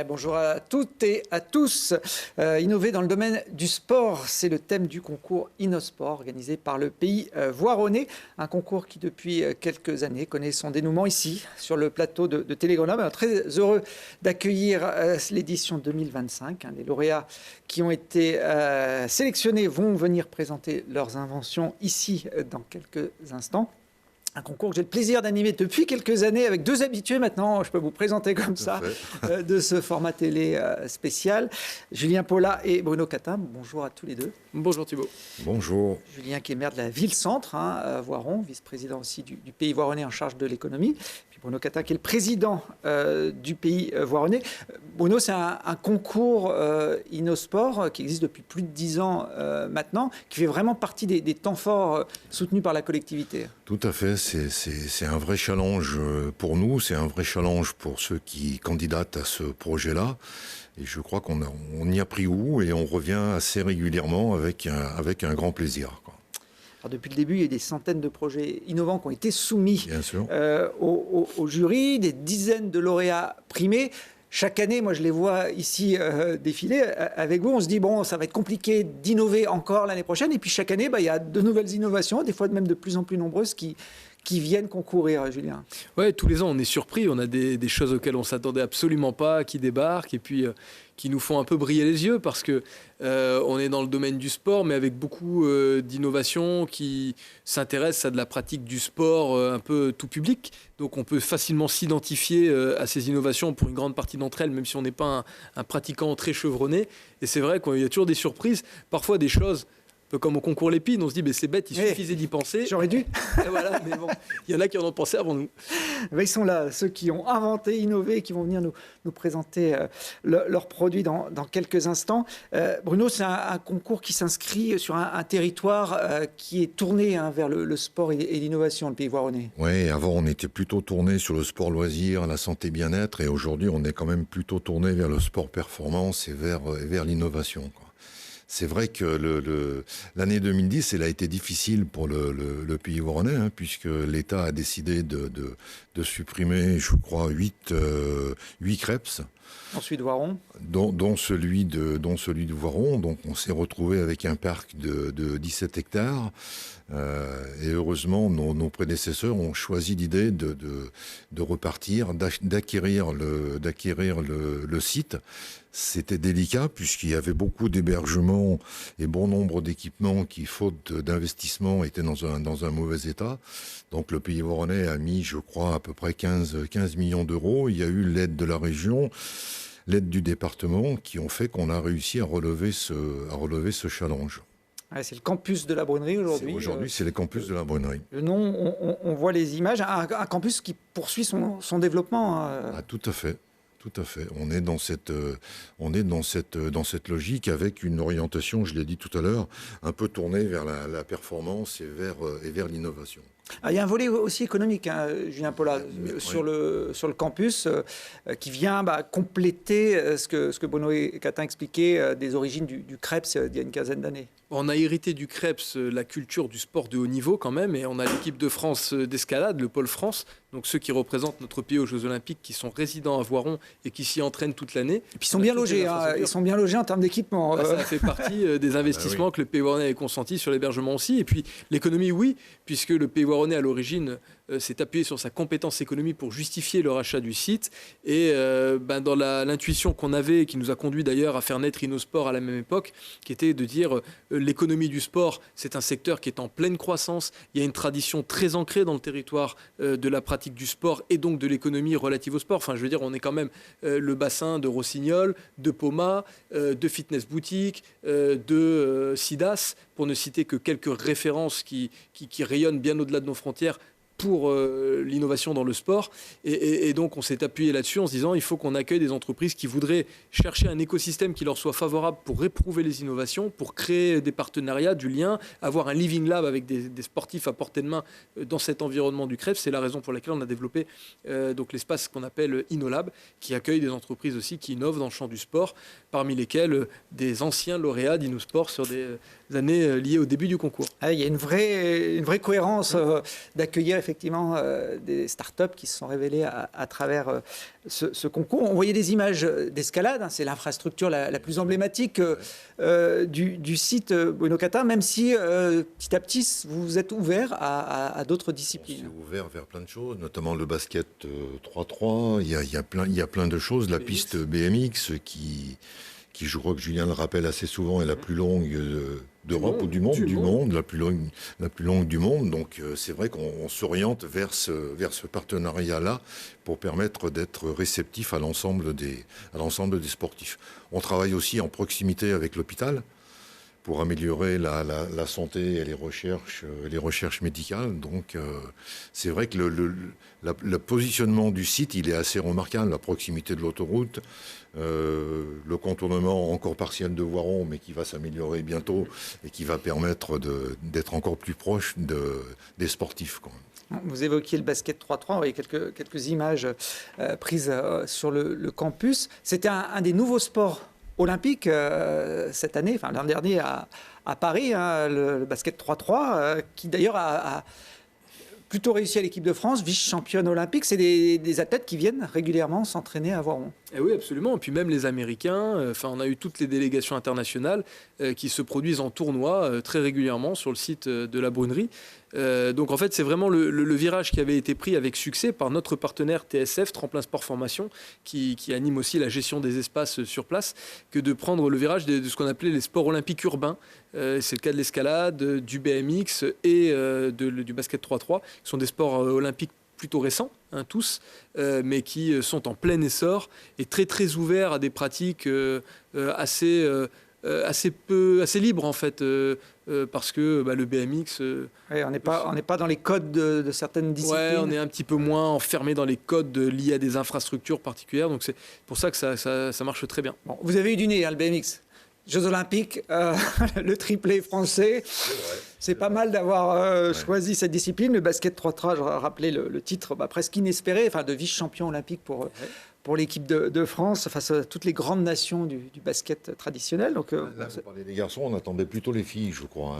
Bonjour à toutes et à tous. Innover dans le domaine du sport, c'est le thème du concours Innosport organisé par le Pays Voironnais. Un concours qui depuis quelques années connaît son dénouement ici, sur le plateau de Télé Grenoble. Très heureux d'accueillir l'édition 2025. Les lauréats qui ont été sélectionnés vont venir présenter leurs inventions ici dans quelques instants. Un concours que j'ai le plaisir d'animer depuis quelques années avec deux habitués maintenant, je peux vous présenter comme ça, de ce format télé spécial. Julien Paula et Bruno Catin, bonjour à tous les deux. Bonjour Thibault. Bonjour. Julien qui est maire de la ville-centre, Voiron, vice-président aussi du Pays Voironnais en charge de l'économie. Puis Bruno Catin qui est le président du Pays Voironnais. Bruno, c'est un concours Innosport qui existe depuis plus de 10 ans maintenant, qui fait vraiment partie des temps forts soutenus par la collectivité. Tout à fait, c'est un vrai challenge pour nous, c'est un vrai challenge pour ceux qui candidatent à ce projet-là. Et je crois qu'on y a pris goût et on revient assez régulièrement avec un grand plaisir, quoi. Alors depuis le début, il y a des centaines de projets innovants qui ont été soumis au jury, des dizaines de lauréats primés. Chaque année, moi je les vois ici défiler avec vous. On se dit, bon, ça va être compliqué d'innover encore l'année prochaine. Et puis chaque année, il y a de nouvelles innovations, des fois même de plus en plus nombreuses, qui viennent concourir, Julien. Oui, tous les ans, on est surpris. On a des choses auxquelles on ne s'attendait absolument pas, qui débarquent et puis qui nous font un peu briller les yeux parce que on est dans le domaine du sport, mais avec beaucoup d'innovations qui s'intéressent à de la pratique du sport un peu tout public. Donc on peut facilement s'identifier à ces innovations pour une grande partie d'entre elles, même si on n'est pas un pratiquant très chevronné. Et c'est vrai qu'il y a toujours des surprises, parfois des choses... Un peu comme au concours Lépine, on se dit mais c'est bête, il suffisait d'y penser. J'aurais dû. Et voilà, mais bon, il y en a qui en ont pensé avant nous. Ils sont là, ceux qui ont inventé, innové, qui vont venir nous présenter leurs produits dans quelques instants. Bruno, c'est un concours qui s'inscrit sur un territoire qui est tourné vers le sport et l'innovation, le Pays Voironnais. Oui, avant on était plutôt tourné sur le sport loisir, la santé bien-être, et aujourd'hui on est quand même plutôt tourné vers le sport performance et vers l'innovation, quoi. C'est vrai que l'année 2010, elle a été difficile pour le Pays Voironnais, puisque l'État a décidé de supprimer, je crois, 8 CREPS. Ensuite, Voiron. Dont celui de Voiron. Donc on s'est retrouvé avec un parc de 17 hectares. Et heureusement, nos prédécesseurs ont choisi l'idée de repartir, d'acquérir le site. C'était délicat puisqu'il y avait beaucoup d'hébergements et bon nombre d'équipements qui, faute d'investissement, étaient dans un mauvais état. Donc le Pays Voironnais a mis, je crois, à peu près 15 millions d'euros. Il y a eu l'aide de la région, l'aide du département qui ont fait qu'on a réussi à relever ce challenge. C'est le campus de la Brunerie aujourd'hui. Aujourd'hui, c'est le campus de la Brunerie. Le nom, on voit les images. Un campus qui poursuit son développement. Ah, tout à fait. Tout à fait. On est dans cette logique avec une orientation, je l'ai dit tout à l'heure, un peu tournée vers la performance et vers l'innovation. Il y a un volet aussi économique, Julien Paula, sur le campus, qui vient compléter ce que Bruno Catin expliquait des origines du CREPS il y a une quinzaine d'années. On a hérité du CREPS la culture du sport de haut niveau quand même, et on a l'équipe de France d'escalade, le Pôle France, donc ceux qui représentent notre pays aux Jeux Olympiques, qui sont résidents à Voiron et qui s'y entraînent toute l'année. Et puis ils sont bien logés, ils sont bien logés en termes d'équipement. Ça fait partie des investissements que le Pays Voironnais a consenti sur l'hébergement aussi. Et puis l'économie, oui, puisque le Pays Voironnais à l'origine s'est appuyé sur sa compétence économie pour justifier le rachat du site. Et dans l'intuition qu'on avait, qui nous a conduit d'ailleurs à faire naître Innosport à la même époque, qui était de dire l'économie du sport, c'est un secteur qui est en pleine croissance. Il y a une tradition très ancrée dans le territoire de la pratique du sport et donc de l'économie relative au sport. Enfin, je veux dire, on est quand même le bassin de Rossignol, de Poma, de Fitness Boutique, de Sidas, pour ne citer que quelques références qui rayonnent bien au-delà de nos frontières pour l'innovation dans le sport. Et donc, on s'est appuyé là-dessus en se disant il faut qu'on accueille des entreprises qui voudraient chercher un écosystème qui leur soit favorable pour réprouver les innovations, pour créer des partenariats, du lien, avoir un living lab avec des sportifs à portée de main dans cet environnement du CREF. C'est la raison pour laquelle on a développé donc l'espace qu'on appelle InnoLab, qui accueille des entreprises aussi qui innovent dans le champ du sport, parmi lesquelles des anciens lauréats d'Innosport sur des années liées au début du concours. Il y a une vraie cohérence d'accueillir effectivement des startups qui se sont révélées à travers ce concours. On voyait des images d'escalade, c'est l'infrastructure la plus emblématique du site Bruno Cattin, même si petit à petit vous êtes ouvert à d'autres disciplines. On s'est ouvert vers plein de choses, notamment le basket 3-3, il y a plein de choses, la piste BMX qui je crois que Julien le rappelle assez souvent, est la plus longue d'Europe ou du monde, la plus longue du monde. Donc c'est vrai qu'on s'oriente vers ce partenariat-là pour permettre d'être réceptif à l'ensemble des sportifs. On travaille aussi en proximité avec l'hôpital pour améliorer la santé et les recherches médicales. Donc c'est vrai que le positionnement du site, il est assez remarquable. La proximité de l'autoroute, le contournement encore partiel de Voiron, mais qui va s'améliorer bientôt et qui va permettre d'être encore plus proche des sportifs, quoi. Vous évoquiez le basket 3-3, on voyait quelques images prises sur le campus. C'était un des nouveaux sports olympique cette année, enfin l'an dernier à Paris, le basket 3-3, qui d'ailleurs a plutôt réussi à l'équipe de France, vice-championne olympique. C'est des athlètes qui viennent régulièrement s'entraîner à Voiron. Et oui, absolument. Et puis même les Américains, on a eu toutes les délégations internationales qui se produisent en tournoi très régulièrement sur le site de la Brunerie. Donc en fait, c'est vraiment le virage qui avait été pris avec succès par notre partenaire TSF, Tremplin Sport Formation, qui anime aussi la gestion des espaces sur place, que de prendre le virage de ce qu'on appelait les sports olympiques urbains. C'est le cas de l'escalade, du BMX et du basket 3-3, qui sont des sports olympiques plutôt récents, tous, mais qui sont en plein essor et très très ouverts à des pratiques assez libres en fait, parce que le BMX... on n'est pas dans les codes de certaines disciplines. Ouais, on est un petit peu moins enfermé dans les codes liés à des infrastructures particulières, donc c'est pour ça que ça marche très bien. Bon, vous avez eu du nez, le BMX. Jeux Olympiques, le triplé français. C'est pas mal d'avoir choisi cette discipline. Le basket 3-3, je rappelais le titre presque inespéré, de vice-champion olympique pour l'équipe de France face à toutes les grandes nations du basket traditionnel. Donc, là, vous parlez des garçons, on attendait plutôt les filles, je crois.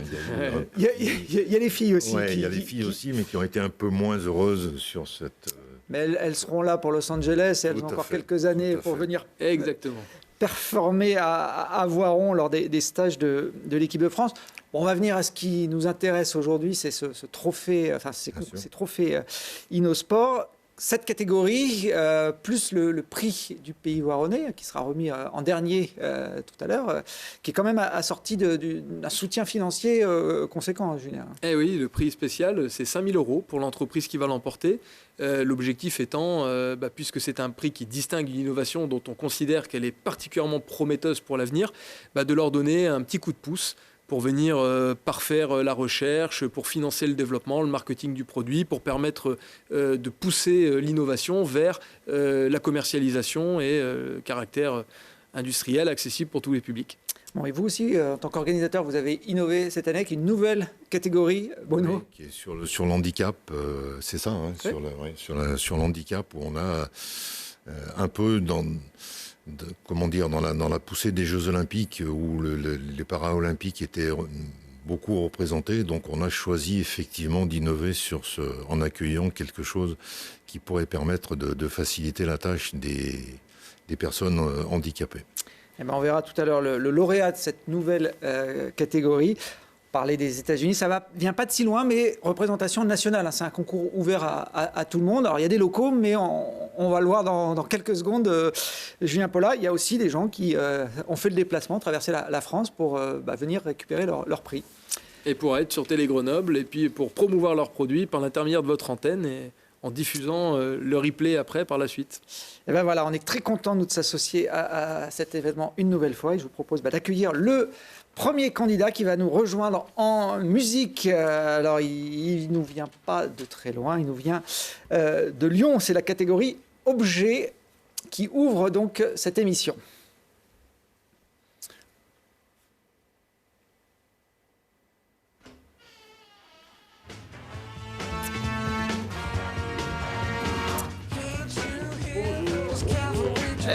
Il y a les filles aussi. Il y a les filles aussi, mais qui ont été un peu moins heureuses sur cette... Mais elles seront là pour Los Angeles et elles ont encore quelques années pour venir... Exactement. Performer à Voiron lors des stages de l'équipe de France. Bon, on va venir à ce qui nous intéresse aujourd'hui, c'est ce trophée, ces trophées Innosport. Cette catégorie, plus le prix du pays voironnais, qui sera remis en dernier tout à l'heure, qui est quand même assorti d'un soutien financier conséquent, Julien. Eh oui, le prix spécial, c'est 5 000 € pour l'entreprise qui va l'emporter. L'objectif étant, puisque c'est un prix qui distingue une innovation dont on considère qu'elle est particulièrement prometteuse pour l'avenir, de leur donner un petit coup de pouce pour venir parfaire la recherche, pour financer le développement, le marketing du produit, pour permettre de pousser l'innovation vers la commercialisation et caractère industriel accessible pour tous les publics. Bon, et vous aussi, en tant qu'organisateur, vous avez innové cette année avec une nouvelle catégorie, Bruno. Oui, qui est sur l'handicap, c'est ça, sur l'handicap, où on a un peu dans la poussée des Jeux Olympiques, où les Paralympiques étaient beaucoup représentés. Donc on a choisi effectivement d'innover en accueillant quelque chose qui pourrait permettre de faciliter la tâche des personnes handicapées. On verra tout à l'heure le lauréat de cette nouvelle catégorie. Parler des États-Unis, ça vient pas de si loin, mais représentation nationale. C'est un concours ouvert à tout le monde. Alors il y a des locaux, mais on va le voir dans quelques secondes. Julien Paula, il y a aussi des gens qui ont fait le déplacement, traversé la France pour venir récupérer leur prix. Et pour être sur Télé Grenoble, et puis pour promouvoir leurs produits par l'intermédiaire de votre antenne et en diffusant le replay après par la suite. Et voilà, on est très contents nous de s'associer à cet événement une nouvelle fois. Et je vous propose d'accueillir le premier candidat qui va nous rejoindre en musique. Alors, il ne nous vient pas de très loin, il nous vient de Lyon. C'est la catégorie Objet qui ouvre donc cette émission.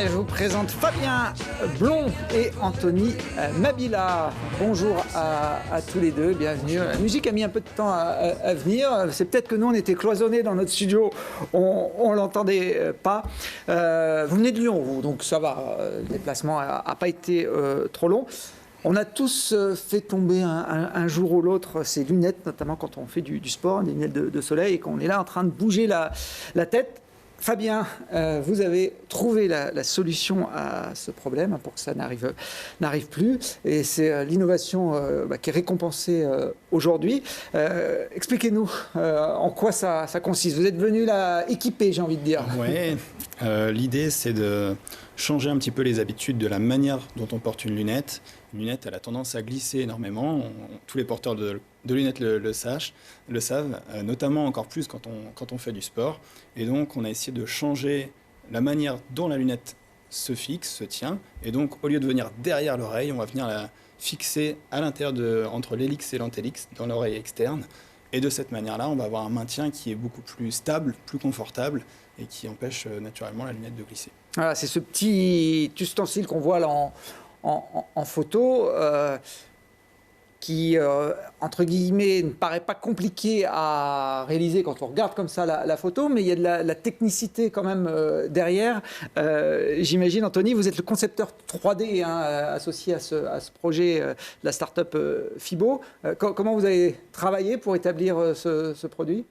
je vous présente Fabien Blond et Anthony Mabila. Bonjour à tous les deux, bienvenue. La musique a mis un peu de temps à venir. C'est peut-être que nous, on était cloisonnés dans notre studio, on ne l'entendait pas. Vous venez de Lyon, vous, donc ça va, le déplacement n'a pas été trop long. On a tous fait tomber un jour ou l'autre ces lunettes, notamment quand on fait du sport, des lunettes de soleil, et qu'on est là en train de bouger la tête. Fabien, vous avez trouvé la solution à ce problème pour que ça n'arrive plus. Et c'est l'innovation qui est récompensée aujourd'hui. Expliquez-nous en quoi ça consiste. Vous êtes venu là équipé, j'ai envie de dire. Oui, l'idée c'est de changer un petit peu les habitudes de la manière dont on porte une lunette. Une lunette, elle a tendance à glisser énormément. Tous les porteurs de lunettes le savent, notamment encore plus quand on fait du sport. Et donc, on a essayé de changer la manière dont la lunette se fixe, se tient. Et donc, au lieu de venir derrière l'oreille, on va venir la fixer à l'intérieur entre l'hélix et l'antélix, dans l'oreille externe. Et de cette manière-là, on va avoir un maintien qui est beaucoup plus stable, plus confortable et qui empêche naturellement la lunette de glisser. Voilà, c'est ce petit ustensile qu'on voit là en photo qui, entre guillemets, ne paraît pas compliqué à réaliser quand on regarde comme ça la photo, mais il y a de la technicité quand même derrière. J'imagine, Anthony, vous êtes le concepteur 3D associé à ce projet de la start-up Fibo. Comment vous avez travaillé pour établir ce produit ?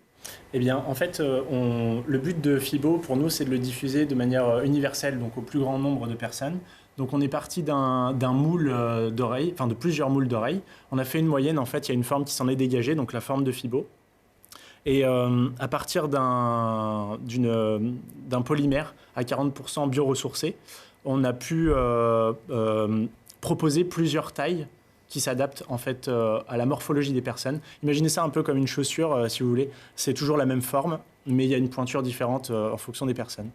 Eh bien, en fait, le but de Fibo, pour nous, c'est de le diffuser de manière universelle, donc au plus grand nombre de personnes. Donc, on est parti d'un moule d'oreille, enfin de plusieurs moules d'oreille. On a fait une moyenne, en fait, il y a une forme qui s'en est dégagée, donc la forme de Fibo. Et à partir d'un polymère à 40% bioressourcé, on a pu proposer plusieurs tailles qui s'adaptent en fait à la morphologie des personnes. Imaginez ça un peu comme une chaussure, si vous voulez. C'est toujours la même forme, mais il y a une pointure différente en fonction des personnes.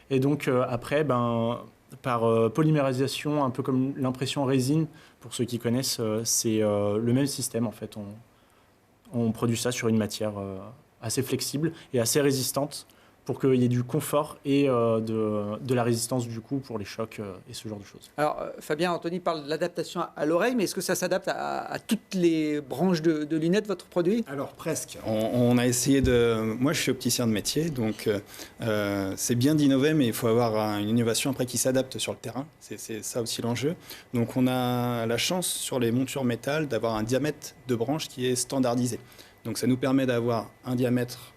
Et donc après, par polymérisation, un peu comme l'impression résine, pour ceux qui connaissent, c'est le même système en fait. On produit ça sur une matière assez flexible et assez résistante pour qu'il y ait du confort et de la résistance du coup pour les chocs et ce genre de choses. Alors Fabien, Anthony parle de l'adaptation à l'oreille, mais est-ce que ça s'adapte à toutes les branches de lunettes, votre produit ? Alors presque. On a essayé de... Moi je suis opticien de métier, donc c'est bien d'innover, mais il faut avoir une innovation après qui s'adapte sur le terrain. C'est ça aussi l'enjeu. Donc on a la chance sur les montures métal d'avoir un diamètre de branche qui est standardisé. Donc ça nous permet d'avoir un diamètre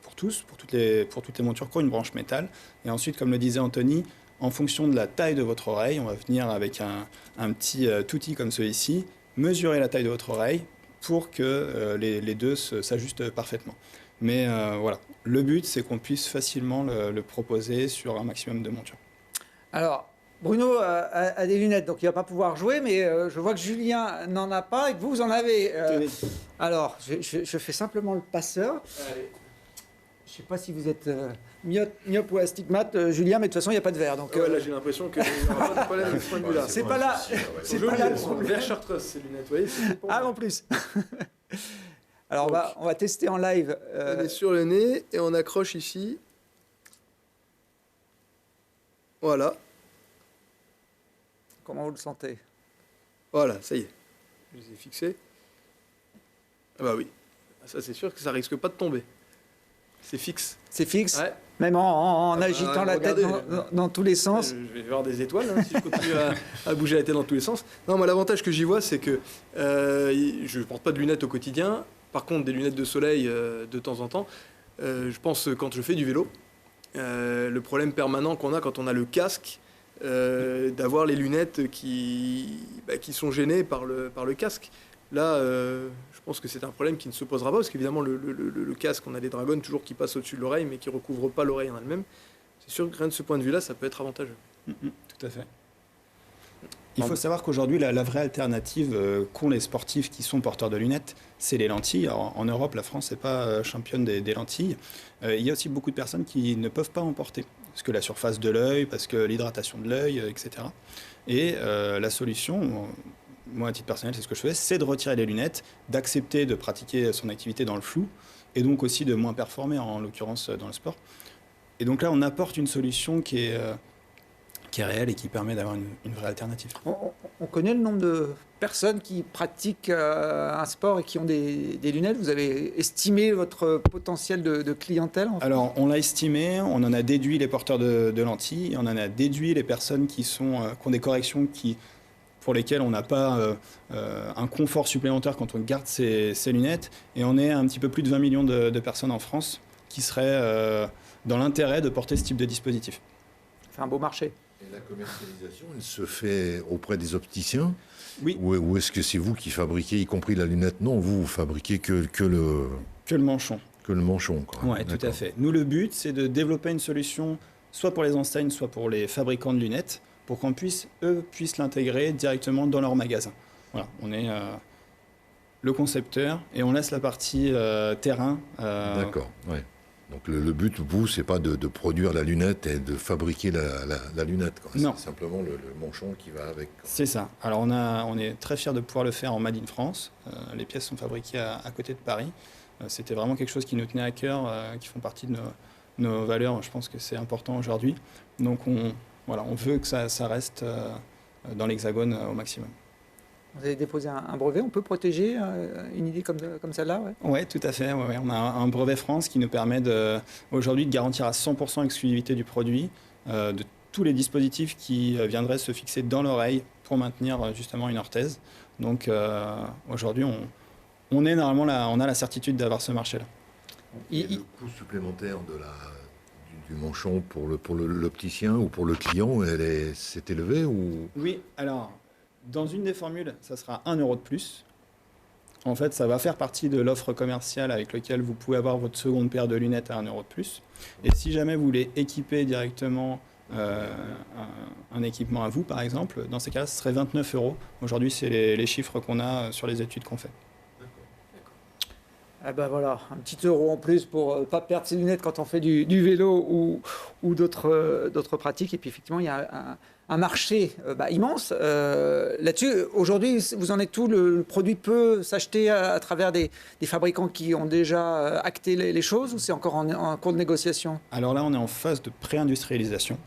pour toutes les montures qui ont une branche métal. Et ensuite, comme le disait Anthony, en fonction de la taille de votre oreille, on va venir avec un petit outil comme celui-ci, mesurer la taille de votre oreille pour que les deux s'ajustent parfaitement. Mais voilà, le but, c'est qu'on puisse facilement le proposer sur un maximum de montures. Alors, Bruno a des lunettes, donc il ne va pas pouvoir jouer, mais je vois que Julien n'en a pas et que vous en avez. Alors, je fais simplement le passeur. Allez. Je ne sais pas si vous êtes myope ou astigmate, Julien, mais de toute façon, il n'y a pas de verre. Donc, là, j'ai l'impression qu'il n'y aura pas de problème de ce point de vue-là. C'est pas là. C'est pas là. Elles sont vert chartreuse, ces lunettes, vous voyez. Ah, en plus. Alors, donc, on va tester en live. On est sur le nez et on accroche ici. Voilà. Comment vous le sentez ? Voilà, ça y est. Je les ai fixés. Ah bah oui. Ça, c'est sûr que ça risque pas de tomber. C'est fixe. C'est fixe, ouais. Même en agitant la tête dans tous les sens. Je vais voir des étoiles si je continue à bouger la tête dans tous les sens. Non, moi, l'avantage que j'y vois, c'est que je ne porte pas de lunettes au quotidien. Par contre, des lunettes de soleil de temps en temps. Je pense quand je fais du vélo, le problème permanent qu'on a quand on a le casque, d'avoir les lunettes qui sont gênées par le casque. Là, je pense que c'est un problème qui ne se posera pas, parce qu'évidemment, le casque, on a des dragons toujours qui passent au-dessus de l'oreille, mais qui ne recouvrent pas l'oreille en elle-même. C'est sûr que rien de ce point de vue-là, ça peut être avantageux. Tout à fait. Il faut savoir qu'aujourd'hui, la vraie alternative qu'ont les sportifs qui sont porteurs de lunettes, c'est les lentilles. Alors, en Europe, la France n'est pas championne des lentilles. Il y a aussi beaucoup de personnes qui ne peuvent pas en porter, parce que la surface de l'œil, parce que l'hydratation de l'œil, etc. Et la solution, moi à titre personnel, c'est ce que je fais, c'est de retirer les lunettes, d'accepter de pratiquer son activité dans le flou, et donc aussi de moins performer, en l'occurrence dans le sport. Et donc là, on apporte une solution qui qui est réel et qui permet d'avoir une vraie alternative. On connaît le nombre de personnes qui pratiquent un sport et qui ont des lunettes. Vous avez estimé votre potentiel de clientèle en fait? Alors, on l'a estimé, on en a déduit les porteurs de lentilles, on en a déduit les personnes qui ont des corrections pour lesquelles on n'a pas un confort supplémentaire quand on garde ses lunettes. Et on est à un petit peu plus de 20 millions de personnes en France qui seraient dans l'intérêt de porter ce type de dispositif. C'est un beau marché. Et la commercialisation, elle se fait auprès des opticiens? Oui. Ou est-ce que c'est vous qui fabriquez, y compris la lunette? Non, vous fabriquez que le manchon. Que le manchon, quoi. Oui, tout à fait. Nous, le but, c'est de développer une solution, soit pour les enseignes, soit pour les fabricants de lunettes, pour eux puissent l'intégrer directement dans leur magasin. Voilà, on est le concepteur et on laisse la partie terrain. D'accord, ouais. Donc le but, vous, c'est pas de produire la lunette et de fabriquer la lunette, quoi. Non. C'est simplement le manchon qui va avec, quoi. C'est ça. Alors on est très fiers de pouvoir le faire en Made in France. Les pièces sont fabriquées à côté de Paris. C'était vraiment quelque chose qui nous tenait à cœur, qui font partie de nos valeurs. Je pense que c'est important aujourd'hui. Donc on veut que ça reste dans l'Hexagone au maximum. Vous avez déposé un brevet, on peut protéger une idée comme celle-là, ouais? Oui, tout à fait. Ouais. On a un brevet France qui nous permet aujourd'hui de garantir à 100% l'exclusivité du produit, de tous les dispositifs qui viendraient se fixer dans l'oreille pour maintenir justement une orthèse. Donc aujourd'hui, on a la certitude d'avoir ce marché-là. Et le coût supplémentaire du manchon pour l'opticien ou pour le client, c'est élevé ou... Oui, alors... Dans une des formules, ça sera 1 euro de plus. En fait, ça va faire partie de l'offre commerciale avec laquelle vous pouvez avoir votre seconde paire de lunettes à 1 euro de plus. Et si jamais vous voulez équiper directement un équipement à vous, par exemple, dans ces cas-là, ce serait 29 euros. Aujourd'hui, c'est les chiffres qu'on a sur les études qu'on fait. Ah ben voilà, un petit euro en plus pour ne pas perdre ses lunettes quand on fait du vélo ou d'autres pratiques. Et puis effectivement, il y a un marché immense là-dessus. Aujourd'hui, vous en êtes où? Le produit peut s'acheter à travers des fabricants qui ont déjà acté les choses, ou c'est encore en cours de négociation? Alors là, on est en phase de pré-industrialisation.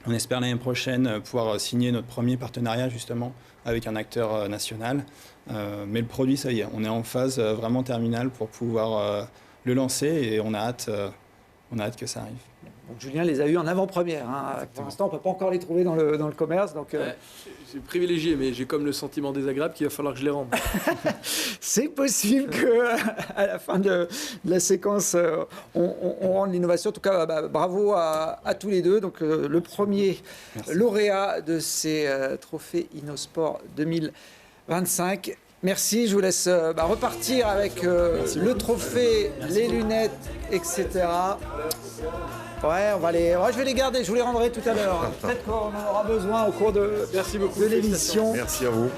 On espère l'année prochaine pouvoir signer notre premier partenariat justement avec un acteur national. Mais le produit, ça y est, on est en phase vraiment terminale pour pouvoir le lancer et on a hâte que ça arrive. Donc Julien les a eu en avant-première, hein. Pour l'instant, on ne peut pas encore les trouver dans le commerce. Donc, c'est privilégié, mais j'ai comme le sentiment désagréable qu'il va falloir que je les rende. C'est possible qu'à la fin de la séquence, on rende l'innovation. En tout cas, bravo à tous les deux. Donc, le premier lauréat de ces trophées InnoSport 2025. Merci, je vous laisse repartir avec le trophée, les lunettes, etc. Ouais, je vais les garder, je vous les rendrai tout à l'heure. Peut-être qu'on en aura besoin au cours de l'émission. Merci à vous.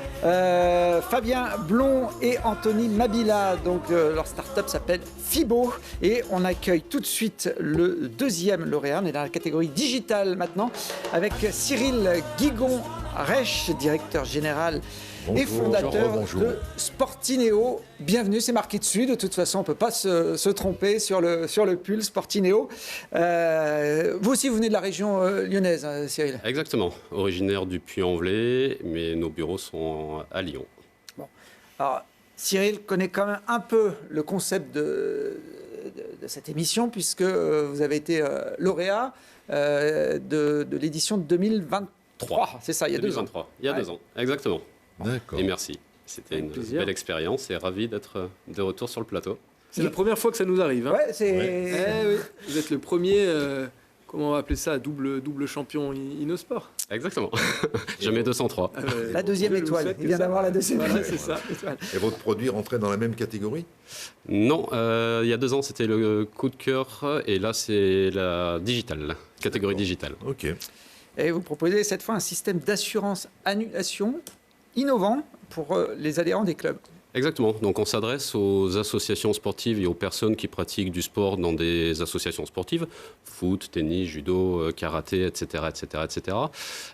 Fabien Blond et Anthony Mabila, donc leur start-up s'appelle Fibo et on accueille tout de suite le deuxième lauréat. On est dans la catégorie digitale maintenant avec Cyril Guigon-Reich, directeur général et fondateur de Sportineo. Bienvenue, c'est marqué dessus. De toute façon, on ne peut pas se tromper sur le pull Sportineo. Vous aussi, vous venez de la région lyonnaise, Cyril? Exactement, originaire du Puy-en-Velay, mais nos bureaux sont à Lyon. Bon. Alors, Cyril connaît quand même un peu le concept de cette émission, puisque vous avez été lauréat de l'édition de 2023. C'est ça, il y a 2023. 2 ans. Il y a 2 ans, exactement. D'accord. Et merci. C'était une belle expérience et ravi d'être de retour sur le plateau. C'est la première fois que ça nous arrive. Hein. Ouais, Oui. Vous êtes le premier, comment on va appeler ça, double champion InnoSport. Exactement. Jamais 203. La deuxième étoile. Il vient d'avoir la deuxième étoile. C'est ça. Et votre produit rentrait dans la même catégorie? Non, il y a 2 ans, c'était le coup de cœur et là, c'est la digitale, catégorie digitale. Ok. Et vous proposez cette fois un système d'assurance annulation innovant pour les adhérents des clubs. Exactement. Donc on s'adresse aux associations sportives et aux personnes qui pratiquent du sport dans des associations sportives, foot, tennis, judo, karaté, etc., etc., etc.,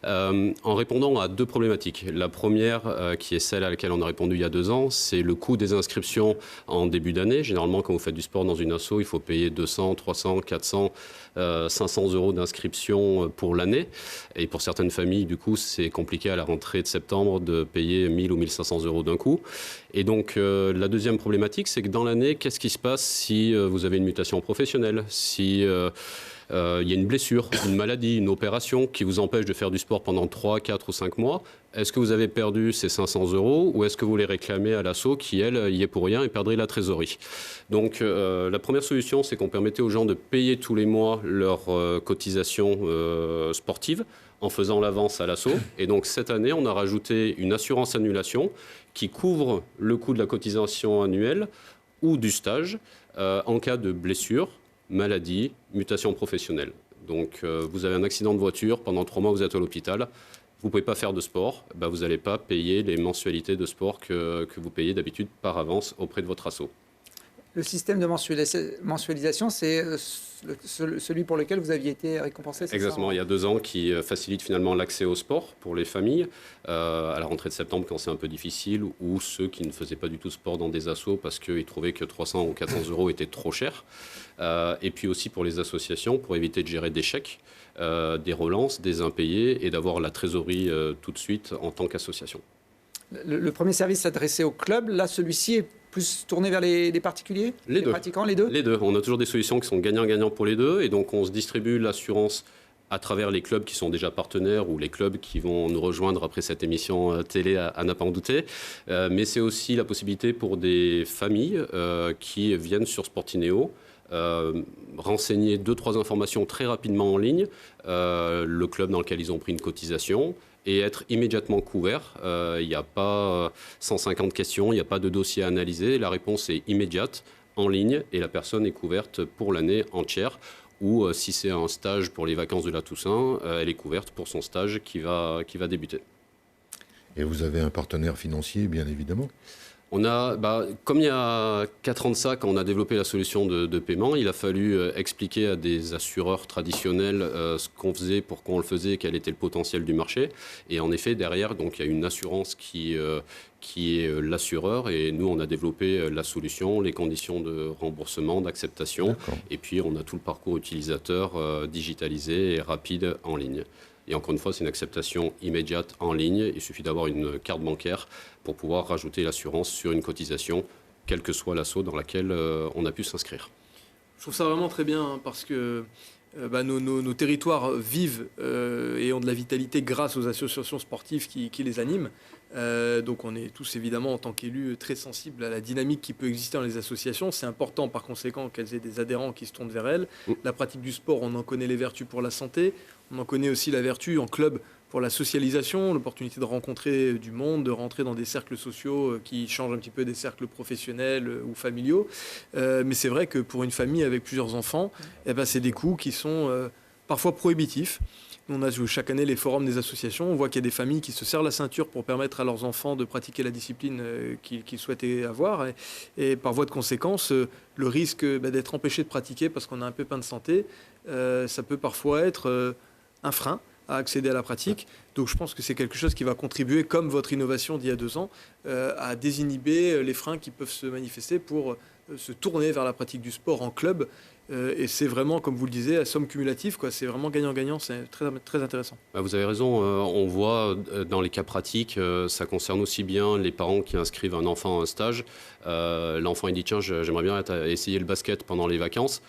en répondant à 2 problématiques. La première, qui est celle à laquelle on a répondu il y a 2 ans, c'est le coût des inscriptions en début d'année. Généralement, quand vous faites du sport dans une asso, il faut payer 200, 300, 400, 500 euros d'inscription pour l'année. Et pour certaines familles, du coup, c'est compliqué à la rentrée de septembre de payer 1000 ou 1500 euros d'un coup. Et donc, la deuxième problématique, c'est que dans l'année, qu'est-ce qui se passe si vous avez une mutation professionnelle, si il y a une blessure, une maladie, une opération qui vous empêche de faire du sport pendant 3, 4 ou 5 mois? Est-ce que vous avez perdu ces 500 euros ou est-ce que vous les réclamez à l'asso qui, elle, y est pour rien et perdrait la trésorerie? Donc, la première solution, c'est qu'on permettait aux gens de payer tous les mois leurs cotisations sportives en faisant l'avance à l'asso. Et donc, cette année, on a rajouté une assurance annulation qui couvre le coût de la cotisation annuelle ou du stage en cas de blessure, maladie, mutation professionnelle. Donc, vous avez un accident de voiture, pendant 3 mois, vous êtes à l'hôpital, vous ne pouvez pas faire de sport, vous n'allez pas payer les mensualités de sport que vous payez d'habitude par avance auprès de votre asso. Le système de mensualisation, c'est celui pour lequel vous aviez été récompensé, c'est Exactement, ça, il y a 2 ans qui facilite finalement l'accès au sport pour les familles à la rentrée de septembre quand c'est un peu difficile ou ceux qui ne faisaient pas du tout sport dans des assos parce qu'ils trouvaient que 300 ou 400 euros étaient trop chers. Et puis aussi pour les associations pour éviter de gérer des chèques, des relances, des impayés et d'avoir la trésorerie tout de suite en tant qu'association. Le premier service s'adressait au club, là celui-ci est plus tourné vers les particuliers, les deux. pratiquants, les deux? Les deux. On a toujours des solutions qui sont gagnant-gagnant pour les deux. Et donc, on se distribue l'assurance à travers les clubs qui sont déjà partenaires ou les clubs qui vont nous rejoindre après cette émission télé, à n'a pas en douter. Mais c'est aussi la possibilité pour des familles qui viennent sur Sportineo renseigner 2-3 informations très rapidement en ligne, le club dans lequel ils ont pris une cotisation, et être immédiatement couvert. Il n'y a pas 150 questions, il n'y a pas de dossier à analyser. La réponse est immédiate, en ligne, et la personne est couverte pour l'année entière. Ou si c'est un stage pour les vacances de la Toussaint, elle est couverte pour son stage qui va débuter. Et vous avez un partenaire financier, bien évidemment? On a, comme il y a 4 ans de ça, quand on a développé la solution de paiement, il a fallu expliquer à des assureurs traditionnels ce qu'on faisait, pourquoi on le faisait, quel était le potentiel du marché. Et en effet, derrière, donc, il y a une assurance qui est l'assureur. Et nous, on a développé la solution, les conditions de remboursement, d'acceptation. Et puis, on a tout le parcours utilisateur digitalisé et rapide en ligne. Et encore une fois, c'est une acceptation immédiate en ligne. Il suffit d'avoir une carte bancaire pour pouvoir rajouter l'assurance sur une cotisation, quel que soit l'asso dans laquelle on a pu s'inscrire. Je trouve ça vraiment très bien parce que nos territoires vivent et ont de la vitalité grâce aux associations sportives qui les animent. Donc on est tous évidemment en tant qu'élus très sensibles à la dynamique qui peut exister dans les associations. C'est important par conséquent qu'elles aient des adhérents qui se tournent vers elles. La pratique du sport, on en connaît les vertus pour la santé. On en connaît aussi la vertu en club pour la socialisation, l'opportunité de rencontrer du monde, de rentrer dans des cercles sociaux qui changent un petit peu des cercles professionnels ou familiaux. Mais c'est vrai que pour une famille avec plusieurs enfants, c'est des coûts qui sont parfois prohibitifs. On a chaque année les forums des associations. On voit qu'il y a des familles qui se serrent la ceinture pour permettre à leurs enfants de pratiquer la discipline qu'ils souhaitaient avoir. Et par voie de conséquence, le risque d'être empêché de pratiquer parce qu'on a un pépin de santé, ça peut parfois être un frein à accéder à la pratique. Donc je pense que c'est quelque chose qui va contribuer, comme votre innovation d'il y a 2 ans, à désinhiber les freins qui peuvent se manifester pour se tourner vers la pratique du sport en club. Et c'est vraiment, comme vous le disiez, à somme cumulative, quoi. C'est vraiment gagnant-gagnant, c'est très, très intéressant. Vous avez raison, on voit dans les cas pratiques, ça concerne aussi bien les parents qui inscrivent un enfant à un stage. L'enfant il dit tiens, j'aimerais bien essayer le basket pendant les vacances.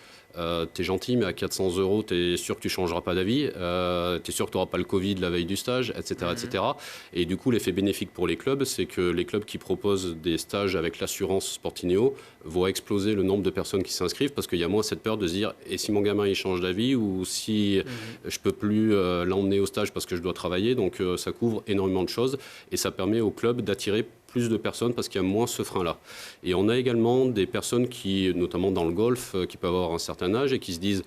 T'es gentil, mais à 400 €, t'es sûr que tu changeras pas d'avis, t'es sûr que tu n'auras pas le Covid la veille du stage, etc., etc. Et du coup, l'effet bénéfique pour les clubs, c'est que les clubs qui proposent des stages avec l'assurance Sportineo vont exploser le nombre de personnes qui s'inscrivent parce qu'il y a moins cette peur de se dire et si mon gamin il change d'avis ou si je peux plus l'emmener au stage parce que je dois travailler. Donc ça couvre énormément de choses et ça permet aux clubs d'attirer plus de personnes parce qu'il y a moins ce frein-là. Et on a également des personnes qui, notamment dans le golf, qui peuvent avoir un certain âge et qui se disent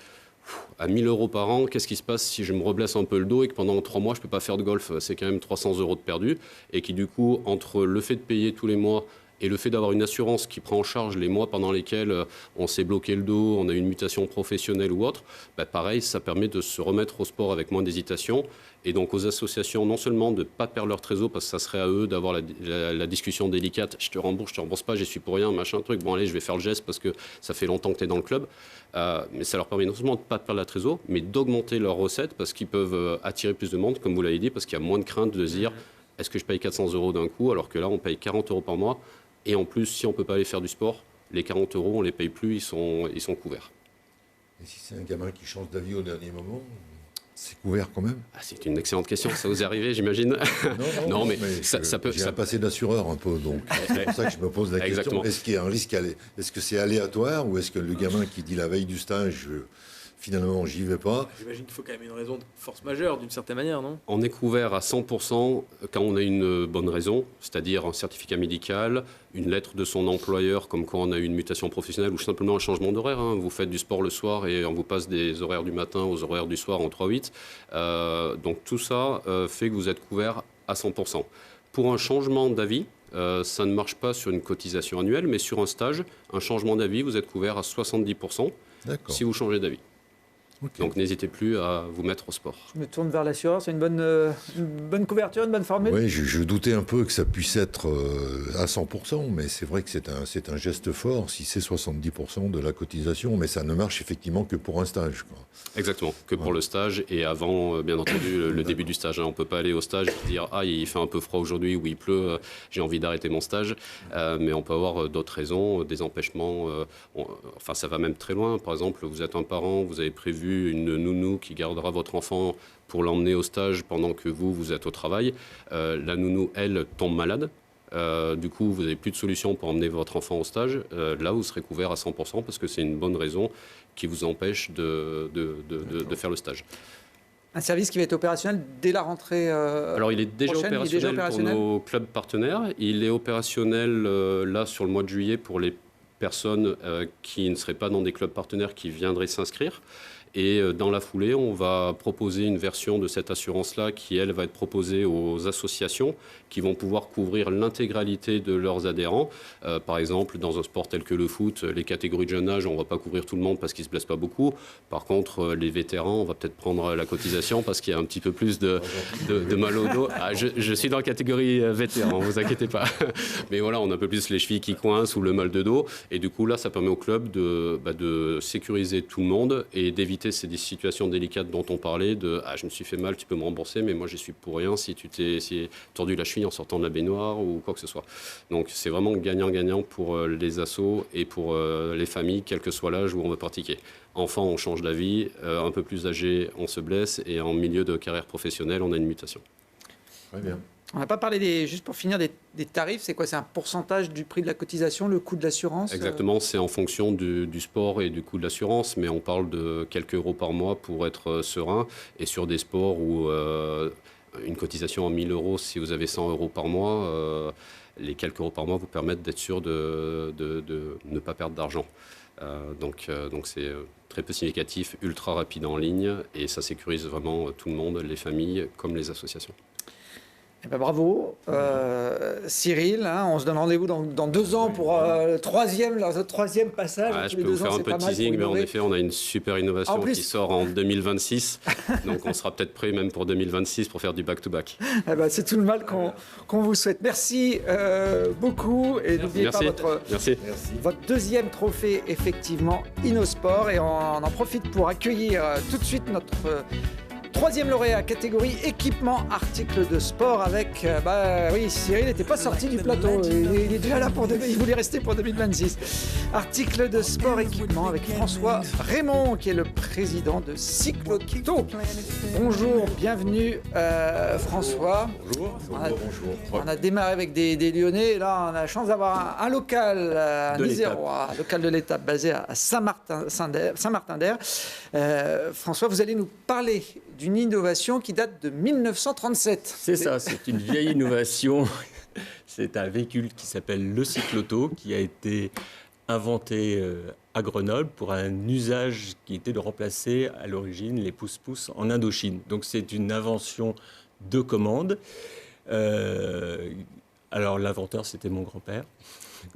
à 1 000 € par an, qu'est-ce qui se passe si je me reblesse un peu le dos et que pendant 3 mois, je ne peux pas faire de golf? C'est quand même 300 € de perdu. Et qui, du coup, entre le fait de payer tous les mois Et le fait d'avoir une assurance qui prend en charge les mois pendant lesquels on s'est bloqué le dos, on a eu une mutation professionnelle ou autre, pareil, ça permet de se remettre au sport avec moins d'hésitation. Et donc aux associations, non seulement de ne pas perdre leur trésor, parce que ça serait à eux d'avoir la discussion délicate, je te rembourse pas, j'y suis pour rien, machin truc, bon allez, je vais faire le geste parce que ça fait longtemps que tu es dans le club. Mais ça leur permet non seulement de ne pas perdre la trésor, mais d'augmenter leurs recettes parce qu'ils peuvent attirer plus de monde, comme vous l'avez dit, parce qu'il y a moins de crainte de se dire est-ce que je paye 400 € d'un coup, alors que là on paye 40 € par mois. Et en plus, si on ne peut pas aller faire du sport, les 40 €, on ne les paye plus, ils sont couverts. Et si c'est un gamin qui change d'avis au dernier moment, c'est couvert quand même? C'est une excellente question, ça vous est arrivé, j'imagine? Non, mais ça peut... J'ai un passé d'assureur un peu, donc c'est pour ça que je me pose la question. Est-ce qu'il y a un risque? Est-ce que c'est aléatoire ou est-ce que le gamin qui dit la veille du stage... Finalement, j'y vais pas. J'imagine qu'il faut quand même une raison de force majeure, d'une certaine manière, non? On est couvert à 100% quand on a une bonne raison, c'est-à-dire un certificat médical, une lettre de son employeur, comme quand on a eu une mutation professionnelle ou simplement un changement d'horaire. Vous faites du sport le soir et on vous passe des horaires du matin aux horaires du soir en 3-8. Donc tout ça fait que vous êtes couvert à 100%. Pour un changement d'avis, ça ne marche pas sur une cotisation annuelle, mais sur un stage, un changement d'avis, vous êtes couvert à 70% si vous changez d'avis. Okay. Donc n'hésitez plus à vous mettre au sport. Je me tourne vers l'assureur, c'est une bonne couverture, une bonne formule? Oui, je doutais un peu que ça puisse être à 100%, mais c'est vrai que c'est un geste fort si c'est 70% de la cotisation, mais ça ne marche effectivement que pour un stage, quoi. Exactement, que pour le stage et avant, bien entendu, le début du stage. On ne peut pas aller au stage et dire « Ah, il fait un peu froid aujourd'hui ou il pleut, j'ai envie d'arrêter mon stage ». Mais on peut avoir d'autres raisons, des empêchements. Enfin, ça va même très loin. Par exemple, vous êtes un parent, vous avez prévu une nounou qui gardera votre enfant pour l'emmener au stage pendant que vous êtes au travail. La nounou, elle, tombe malade. Du coup, vous n'avez plus de solution pour emmener votre enfant au stage. Là, vous serez couvert à 100% parce que c'est une bonne raison qui vous empêche de faire le stage. Un service qui va être opérationnel dès la rentrée Alors, il est déjà opérationnel pour nos clubs partenaires. Il est opérationnel là sur le mois de juillet pour les personnes qui ne seraient pas dans des clubs partenaires qui viendraient s'inscrire. Et dans la foulée, on va proposer une version de cette assurance-là qui, elle, va être proposée aux associations qui vont pouvoir couvrir l'intégralité de leurs adhérents. Par exemple, dans un sport tel que le foot, les catégories de jeune âge, on ne va pas couvrir tout le monde parce qu'ils ne se blessent pas beaucoup. Par contre, les vétérans, on va peut-être prendre la cotisation parce qu'il y a un petit peu plus de mal au dos. Ah, je suis dans la catégorie vétéran, ne vous inquiétez pas. Mais voilà, on a un peu plus les chevilles qui coincent ou le mal de dos. Et du coup, là, ça permet au club de sécuriser tout le monde et d'éviter ces situations délicates dont on parlait de « Ah, je me suis fait mal, tu peux me rembourser, mais moi, je suis pour rien si tu t'es tordu la cheville en sortant de la baignoire ou quoi que ce soit. » Donc, c'est vraiment gagnant-gagnant pour les assos et pour les familles, quel que soit l'âge où on veut pratiquer. Enfant, on change d'avis. Un peu plus âgé, on se blesse. Et en milieu de carrière professionnelle, on a une mutation. Très bien. On n'a pas parlé, juste pour finir, des tarifs. C'est quoi? C'est un pourcentage du prix de la cotisation, le coût de l'assurance? Exactement, c'est en fonction du sport et du coût de l'assurance, mais on parle de quelques euros par mois pour être serein. Et sur des sports où une cotisation en 1 000 €, si vous avez 100 € par mois, les quelques euros par mois vous permettent d'être sûr de ne pas perdre d'argent. Donc c'est très peu significatif, ultra rapide en ligne, et ça sécurise vraiment tout le monde, les familles comme les associations. Eh ben bravo, Cyril. On se donne rendez-vous dans 2 ans pour le troisième passage. Je peux vous faire un peu de teasing, mais en effet, on a une super innovation qui sort en 2026. Donc, on sera peut-être prêt même pour 2026 pour faire du back-to-back. Eh ben, c'est tout le mal qu'on vous souhaite. Merci beaucoup. Et n'oubliez pas votre deuxième trophée, effectivement, Innosport. Et on en profite pour accueillir tout de suite notre... 3e lauréat, catégorie équipement, articles de sport avec... oui, Cyril n'était pas sorti du plateau. Il est déjà là il voulait rester pour 2026. Articles de sport, équipement avec François Raymond, qui est le président de Cycloto. Bonjour, bienvenue François. Bonjour. On a démarré avec des Lyonnais. Et là, on a la chance d'avoir un local, un Isérois, local de l'étape basé à Saint-Martin-d'Air. François, vous allez nous parler d'une innovation qui date de 1937. C'est ça, c'est une vieille innovation. C'est un véhicule qui s'appelle le Cycloto, qui a été inventé à Grenoble pour un usage qui était de remplacer à l'origine les pousse-pousse en Indochine. Donc c'est une invention de commande. Alors l'inventeur, c'était mon grand-père,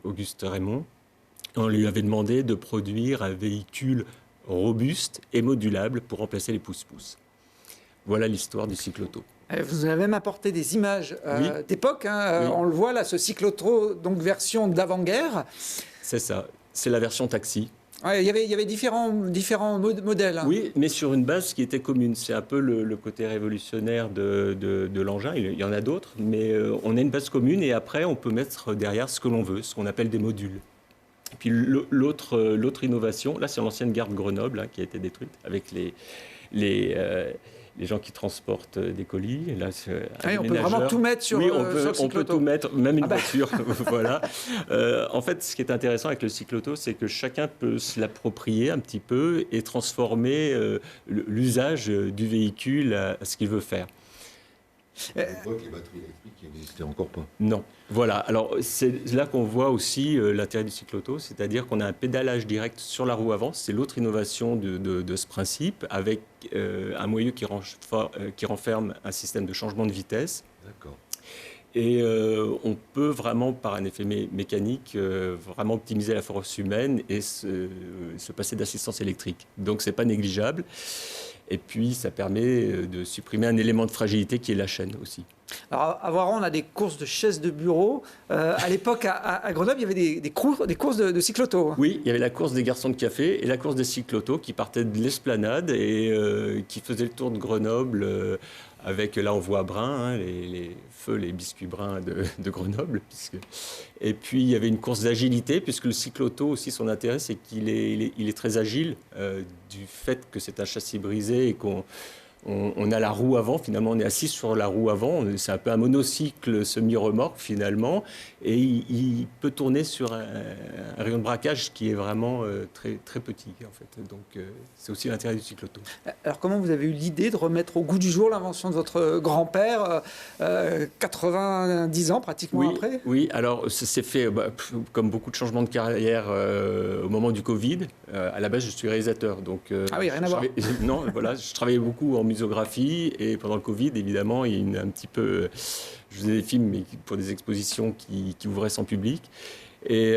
Auguste Raymond. On lui avait demandé de produire un véhicule robuste et modulable pour remplacer les pousse-pousse. Voilà l'histoire du cyclo-auto. Vous avez même apporté des images Oui. d'époque. Hein. Oui. On le voit là, ce cyclo-auto, donc version d'avant-guerre. C'est ça, c'est la version taxi. Ouais, il y avait différents modèles. Hein. Oui, mais sur une base qui était commune. C'est un peu le côté révolutionnaire de l'engin. Il y en a d'autres, mais on a une base commune et après, on peut mettre derrière ce que l'on veut, ce qu'on appelle des modules. Et puis l'autre innovation, là, c'est l'ancienne gare de Grenoble qui a été détruite avec les gens qui transportent des colis. Et là, on peut vraiment tout mettre sur oui, sur on peut tout mettre, même une Ah bah. voiture. Voilà. En fait, ce qui est intéressant avec le cyclo-auto, c'est que chacun peut se l'approprier un petit peu et transformer l'usage du véhicule à ce qu'il veut faire. À l'époque, les batteries électriques n'existaient encore pas. Non. Voilà. Alors, c'est là qu'on voit aussi l'intérêt du cyclo-auto, c'est-à-dire qu'on a un pédalage direct sur la roue avant. C'est l'autre innovation de ce principe, avec un moyeu qui renferme un système de changement de vitesse. D'accord. Et on peut vraiment, par un effet mécanique, vraiment optimiser la force humaine et se passer d'assistance électrique. Donc, c'est pas négligeable. Et puis, ça permet de supprimer un élément de fragilité qui est la chaîne aussi. Alors, à Voiron, on a des courses de chaises de bureau. À l'époque, à Grenoble, il y avait des courses de cyclo-auto. Hein. Oui, il y avait la course des garçons de café et la course des cyclo-autos qui partaient de l'esplanade et qui faisaient le tour de Grenoble avec, là on voit Brun, les feux, les biscuits bruns de Grenoble. Et puis il y avait une course d'agilité puisque le cyclo-auto aussi, son intérêt, c'est qu'il est très agile du fait que c'est un châssis brisé et on a la roue avant, finalement on est assis sur la roue avant, c'est un peu un monocycle semi-remorque finalement, et il peut tourner sur un rayon de braquage qui est vraiment très, très petit en fait. Donc c'est aussi l'intérêt du cyclo-auto. Alors comment vous avez eu l'idée de remettre au goût du jour l'invention de votre grand-père 90 ans pratiquement après? Oui, alors ça s'est fait comme beaucoup de changements de carrière au moment du Covid. À la base je suis réalisateur, donc ah oui, rien à voir. Non, voilà, je travaillais beaucoup en muséographie et pendant le Covid, évidemment, il y a un petit peu. Je faisais des films, mais pour des expositions qui ouvraient sans public. Et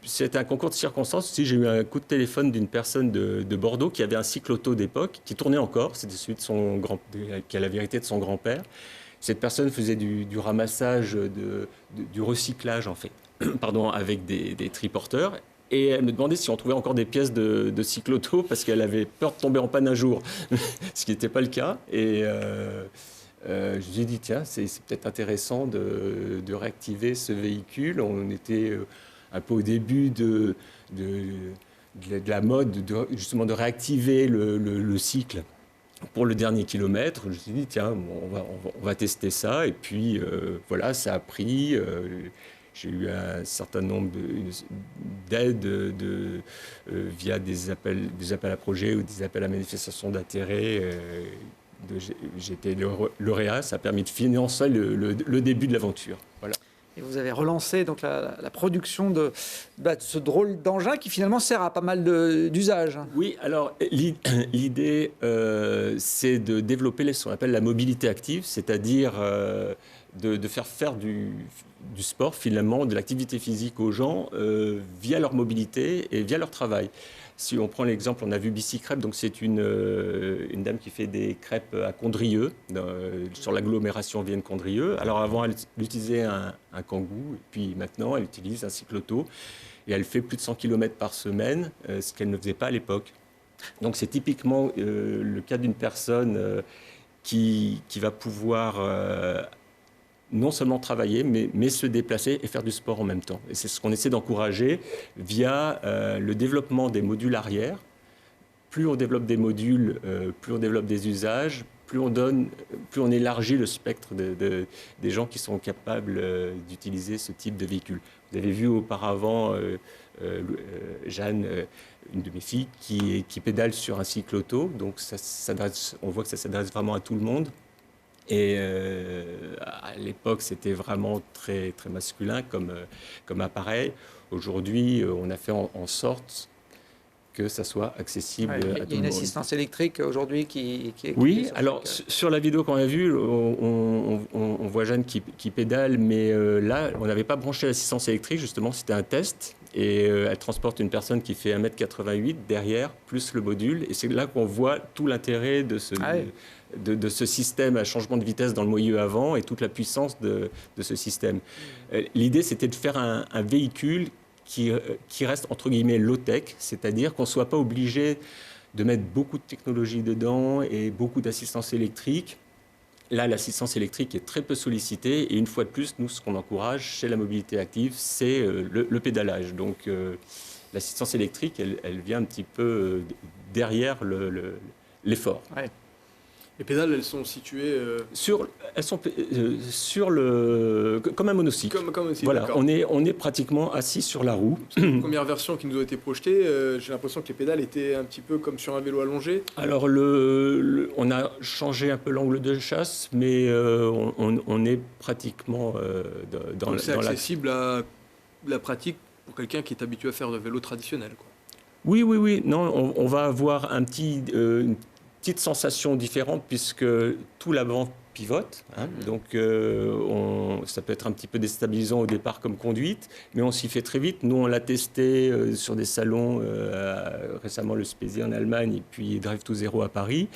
c'était un concours de circonstances. Aussi, j'ai eu un coup de téléphone d'une personne de Bordeaux qui avait un cyclo-auto d'époque, qui tournait encore. C'était celui qui a la vérité de son grand-père. Cette personne faisait du ramassage, du recyclage, en fait, pardon, avec des triporteurs. Et elle me demandait si on trouvait encore des pièces de cyclo-auto parce qu'elle avait peur de tomber en panne un jour, ce qui n'était pas le cas. Et je lui ai dit, tiens, c'est peut-être intéressant de réactiver ce véhicule. On était un peu au début de la mode, justement de réactiver le cycle pour le dernier kilomètre. Je me suis dit, tiens, on va tester ça. Et puis, voilà, ça a pris... J'ai eu un certain nombre d'aides via des appels à projets ou des appels à manifestation d'intérêt. J'ai été lauréat, ça a permis de financer le début de l'aventure. Voilà. Et vous avez relancé donc la production de ce drôle d'engin qui finalement sert à pas mal d'usages. Oui, alors l'idée, c'est de développer ce qu'on appelle la mobilité active, c'est-à-dire de faire du sport, finalement, de l'activité physique aux gens via leur mobilité et via leur travail. Si on prend l'exemple, on a vu Bicicrêpe, donc c'est une dame qui fait des crêpes à Condrieu, sur l'agglomération Vienne-Condrieu. Alors avant, elle utilisait un kangou, et puis maintenant, elle utilise un cyclo-auto, et elle fait plus de 100 km par semaine, ce qu'elle ne faisait pas à l'époque. Donc c'est typiquement le cas d'une personne qui va pouvoir... non seulement travailler, mais se déplacer et faire du sport en même temps. Et c'est ce qu'on essaie d'encourager via le développement des modules arrière. Plus on développe des modules, plus on développe des usages, plus on élargit le spectre des gens qui sont capables d'utiliser ce type de véhicule. Vous avez vu auparavant Jeanne, une de mes filles, qui pédale sur un cyclo-auto. Donc on voit que ça s'adresse vraiment à tout le monde. Et à l'époque, c'était vraiment très, très masculin comme appareil. Aujourd'hui, on a fait en sorte que ça soit accessible à tout le monde. Il y a une assistance électrique aujourd'hui qui est Oui, sur alors chaque- sur la vidéo qu'on a vue, on voit Jeanne qui pédale, mais là, on n'avait pas branché l'assistance électrique, justement, c'était un test. Et elle transporte une personne qui fait 1,88 m derrière, plus le module. Et c'est là qu'on voit tout l'intérêt de ce système à changement de vitesse dans le moyeu avant et toute la puissance de ce système. L'idée, c'était de faire un véhicule qui reste, entre guillemets, low-tech, c'est-à-dire qu'on ne soit pas obligé de mettre beaucoup de technologie dedans et beaucoup d'assistance électrique. Là, l'assistance électrique est très peu sollicitée et une fois de plus, nous, ce qu'on encourage chez la mobilité active, c'est le pédalage. Donc, l'assistance électrique, elle vient un petit peu derrière l'effort. Ouais. Les pédales, elles sont situées Elles sont comme un monocycle. comme aussi. Voilà, d'accord. on est pratiquement assis sur la roue. La première version qui nous a été projetée, j'ai l'impression que les pédales étaient un petit peu comme sur un vélo allongé. Alors, on a changé un peu l'angle de chasse, mais on est pratiquement dans Donc c'est la... accessible à la pratique pour quelqu'un qui est habitué à faire de vélo traditionnel, quoi. Oui. Non, on va avoir une petite sensation différente puisque tout l'avant pivote. Donc, ça peut être un petit peu déstabilisant au départ comme conduite, mais on s'y fait très vite. Nous, on l'a testé sur des salons, récemment le Spezi en Allemagne et puis Drive to Zero à Paris.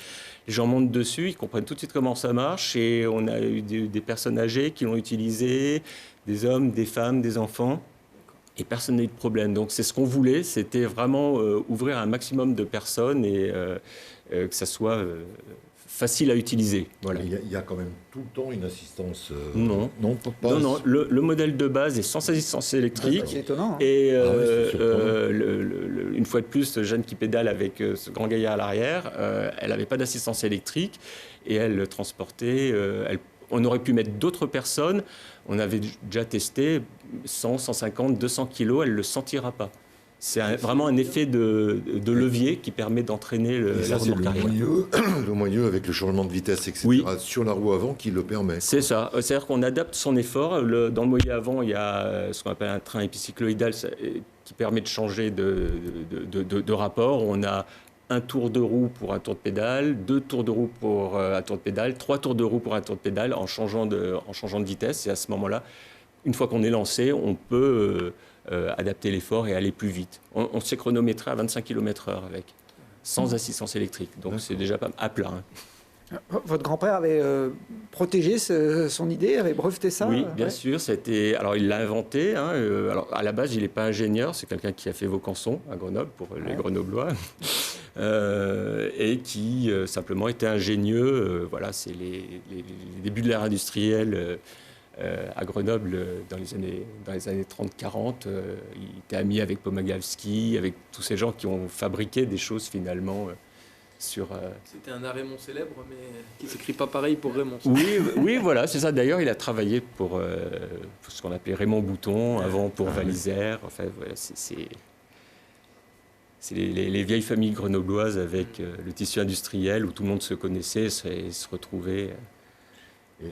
Les gens montent dessus, ils comprennent tout de suite comment ça marche et on a eu des personnes âgées qui l'ont utilisé, des hommes, des femmes, des enfants. Et personne n'a eu de problème. Donc c'est ce qu'on voulait, c'était vraiment ouvrir un maximum de personnes et que ça soit facile à utiliser. Voilà. Il y a quand même tout le temps une assistance. Non. Pas. Non. Le modèle de base est sans assistance électrique. C'est étonnant. Et c'est surprenant. une fois de plus, Jeanne qui pédale avec ce grand gaillard à l'arrière, elle n'avait pas d'assistance électrique et elle transportait. On aurait pu mettre d'autres personnes. On avait déjà testé 100, 150, 200 kilos. Elle ne le sentira pas. C'est vraiment un effet de levier qui permet d'entraîner Et ça, la c'est remorque arrière. le moyeu avec le changement de vitesse, etc. Oui. Sur la roue avant qui le permet. C'est ça. C'est-à-dire qu'on adapte son effort. Dans le moyeu avant, il y a ce qu'on appelle un train épicycloïdal qui permet de changer de rapport. On a un tour de roue pour un tour de pédale, 2 tours de roue pour un tour de pédale, 3 tours de roue pour un tour de pédale en changeant de vitesse. Et à ce moment-là, une fois qu'on est lancé, on peut adapter l'effort et aller plus vite. On s'est chronométré à 25 km/h avec, sans assistance électrique. Donc c'est déjà pas à plat. Votre grand-père avait protégé son idée, avait breveté ça. Oui, bien ouais. sûr. Alors, il l'a inventé. Alors, à la base, il n'est pas ingénieur. C'est quelqu'un qui a fait Vaucanson à Grenoble pour les Grenoblois. Et qui simplement était ingénieux. Voilà, c'est les débuts de l'ère industrielle à Grenoble dans les années 30-40. Il était ami avec Pomagavski, avec tous ces gens qui ont fabriqué des choses finalement sur... C'était un Raymond célèbre, mais qui s'écrit pas pareil pour Raymond. Oui, voilà, c'est ça. D'ailleurs, il a travaillé pour ce qu'on appelait Raymond Bouton, avant pour Valisère. Enfin, voilà, c'est les vieilles familles grenobloises avec le tissu industriel où tout le monde se connaissait et se retrouvait.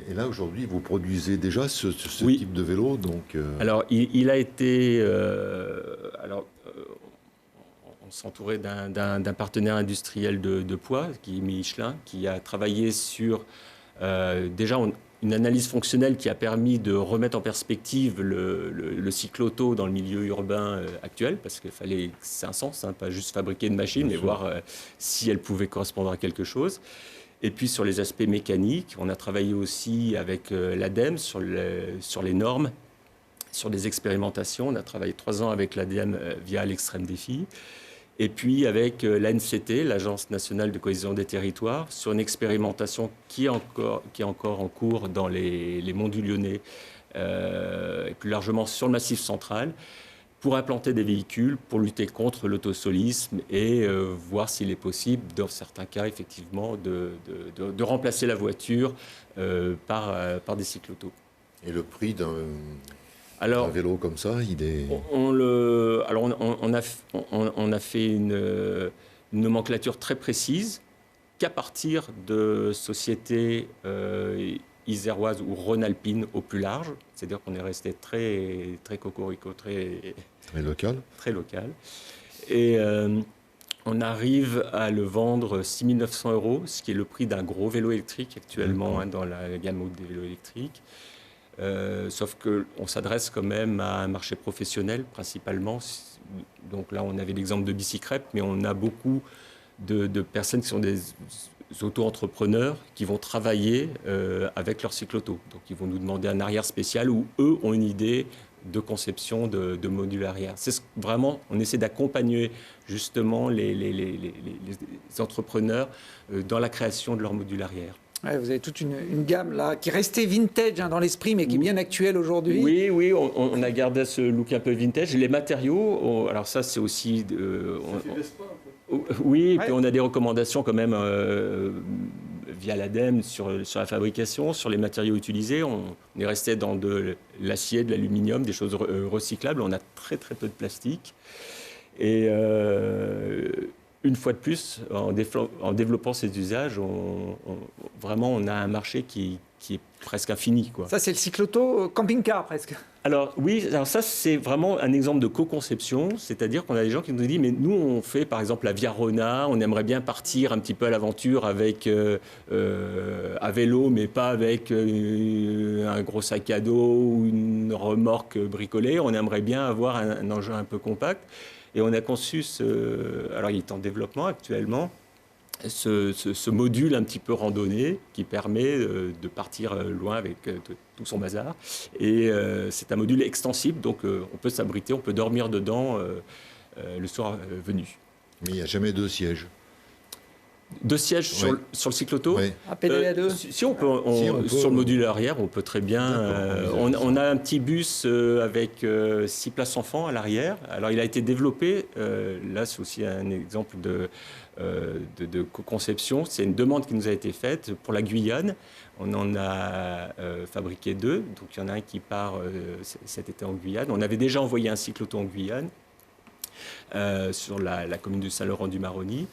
Et là, aujourd'hui, vous produisez déjà ce Oui. type de vélo, donc... Alors, il a été... on s'entourait d'un partenaire industriel de poids, qui est Michelin, qui a travaillé sur déjà une analyse fonctionnelle qui a permis de remettre en perspective le cycle auto dans le milieu urbain actuel, parce qu'il fallait, c'est un sens, pas juste fabriquer une machine, mais voir si elle pouvait correspondre à quelque chose. Et puis sur les aspects mécaniques, on a travaillé aussi avec l'ADEME sur les normes, sur des expérimentations. On a travaillé 3 ans avec l'ADEME via l'Extrême Défi. Et puis avec l'ANCT, l'Agence nationale de cohésion des territoires, sur une expérimentation qui est encore en cours dans les Monts du Lyonnais, et plus largement sur le Massif central, pour implanter des véhicules, pour lutter contre l'autosolisme et voir s'il est possible, dans certains cas, effectivement, de remplacer la voiture par des cycloautos. Et le prix d'un vélo comme ça, il est... On a fait une nomenclature très précise qu'à partir de sociétés iséroises ou rhône-alpines au plus large. C'est-à-dire qu'on est resté très, très cocorico, très local. Très local. Et On arrive à le vendre 6 900 €, ce qui est le prix d'un gros vélo électrique actuellement dans la gamme haute des vélos électriques. Sauf qu'on s'adresse quand même à un marché professionnel principalement. Donc là, on avait l'exemple de Bicycrep, mais on a beaucoup de personnes qui sont des auto-entrepreneurs qui vont travailler avec leur cyclo-auto. Donc ils vont nous demander un arrière spécial où eux ont une idée de conception de module arrière. Vraiment, on essaie d'accompagner justement les entrepreneurs dans la création de leur module arrière. Ouais, vous avez toute une gamme là qui restait vintage dans l'esprit, mais qui est bien actuelle aujourd'hui. Oui, on a gardé ce look un peu vintage. Les matériaux, alors ça c'est aussi... Oui, et puis on a des recommandations quand même via l'ADEME sur la fabrication, sur les matériaux utilisés. On est resté dans de l'acier, de l'aluminium, des choses recyclables. On a très très peu de plastique. Et une fois de plus, en développant ces usages, vraiment on a un marché qui est presque infini, quoi. Ça, c'est le cyclo-auto camping-car presque. Alors oui, alors ça c'est vraiment un exemple de co-conception, c'est-à-dire qu'on a des gens qui nous disent mais nous on fait par exemple la Via Rona, on aimerait bien partir un petit peu à l'aventure avec à vélo mais pas avec un gros sac à dos ou une remorque bricolée, on aimerait bien avoir un engin un peu compact et on a conçu alors il est en développement actuellement, ce module un petit peu randonné qui permet de partir loin avec tout son bazar. Et c'est un module extensible, donc on peut s'abriter, on peut dormir dedans le soir venu. Mais il n'y a jamais 2 sièges. 2 sièges sur le cyclo-auto. Oui. À pédaler à 2. Si on peut, sur le module arrière, on peut très bien. On a un petit bus avec 6 places enfants à l'arrière. Alors il a été développé. Là, c'est aussi un exemple de co-conception. C'est une demande qui nous a été faite pour la Guyane. On en a fabriqué 2. Donc il y en a un qui part cet été en Guyane. On avait déjà envoyé un cyclo-auto en Guyane sur la commune de Saint-Laurent-du-Maroni.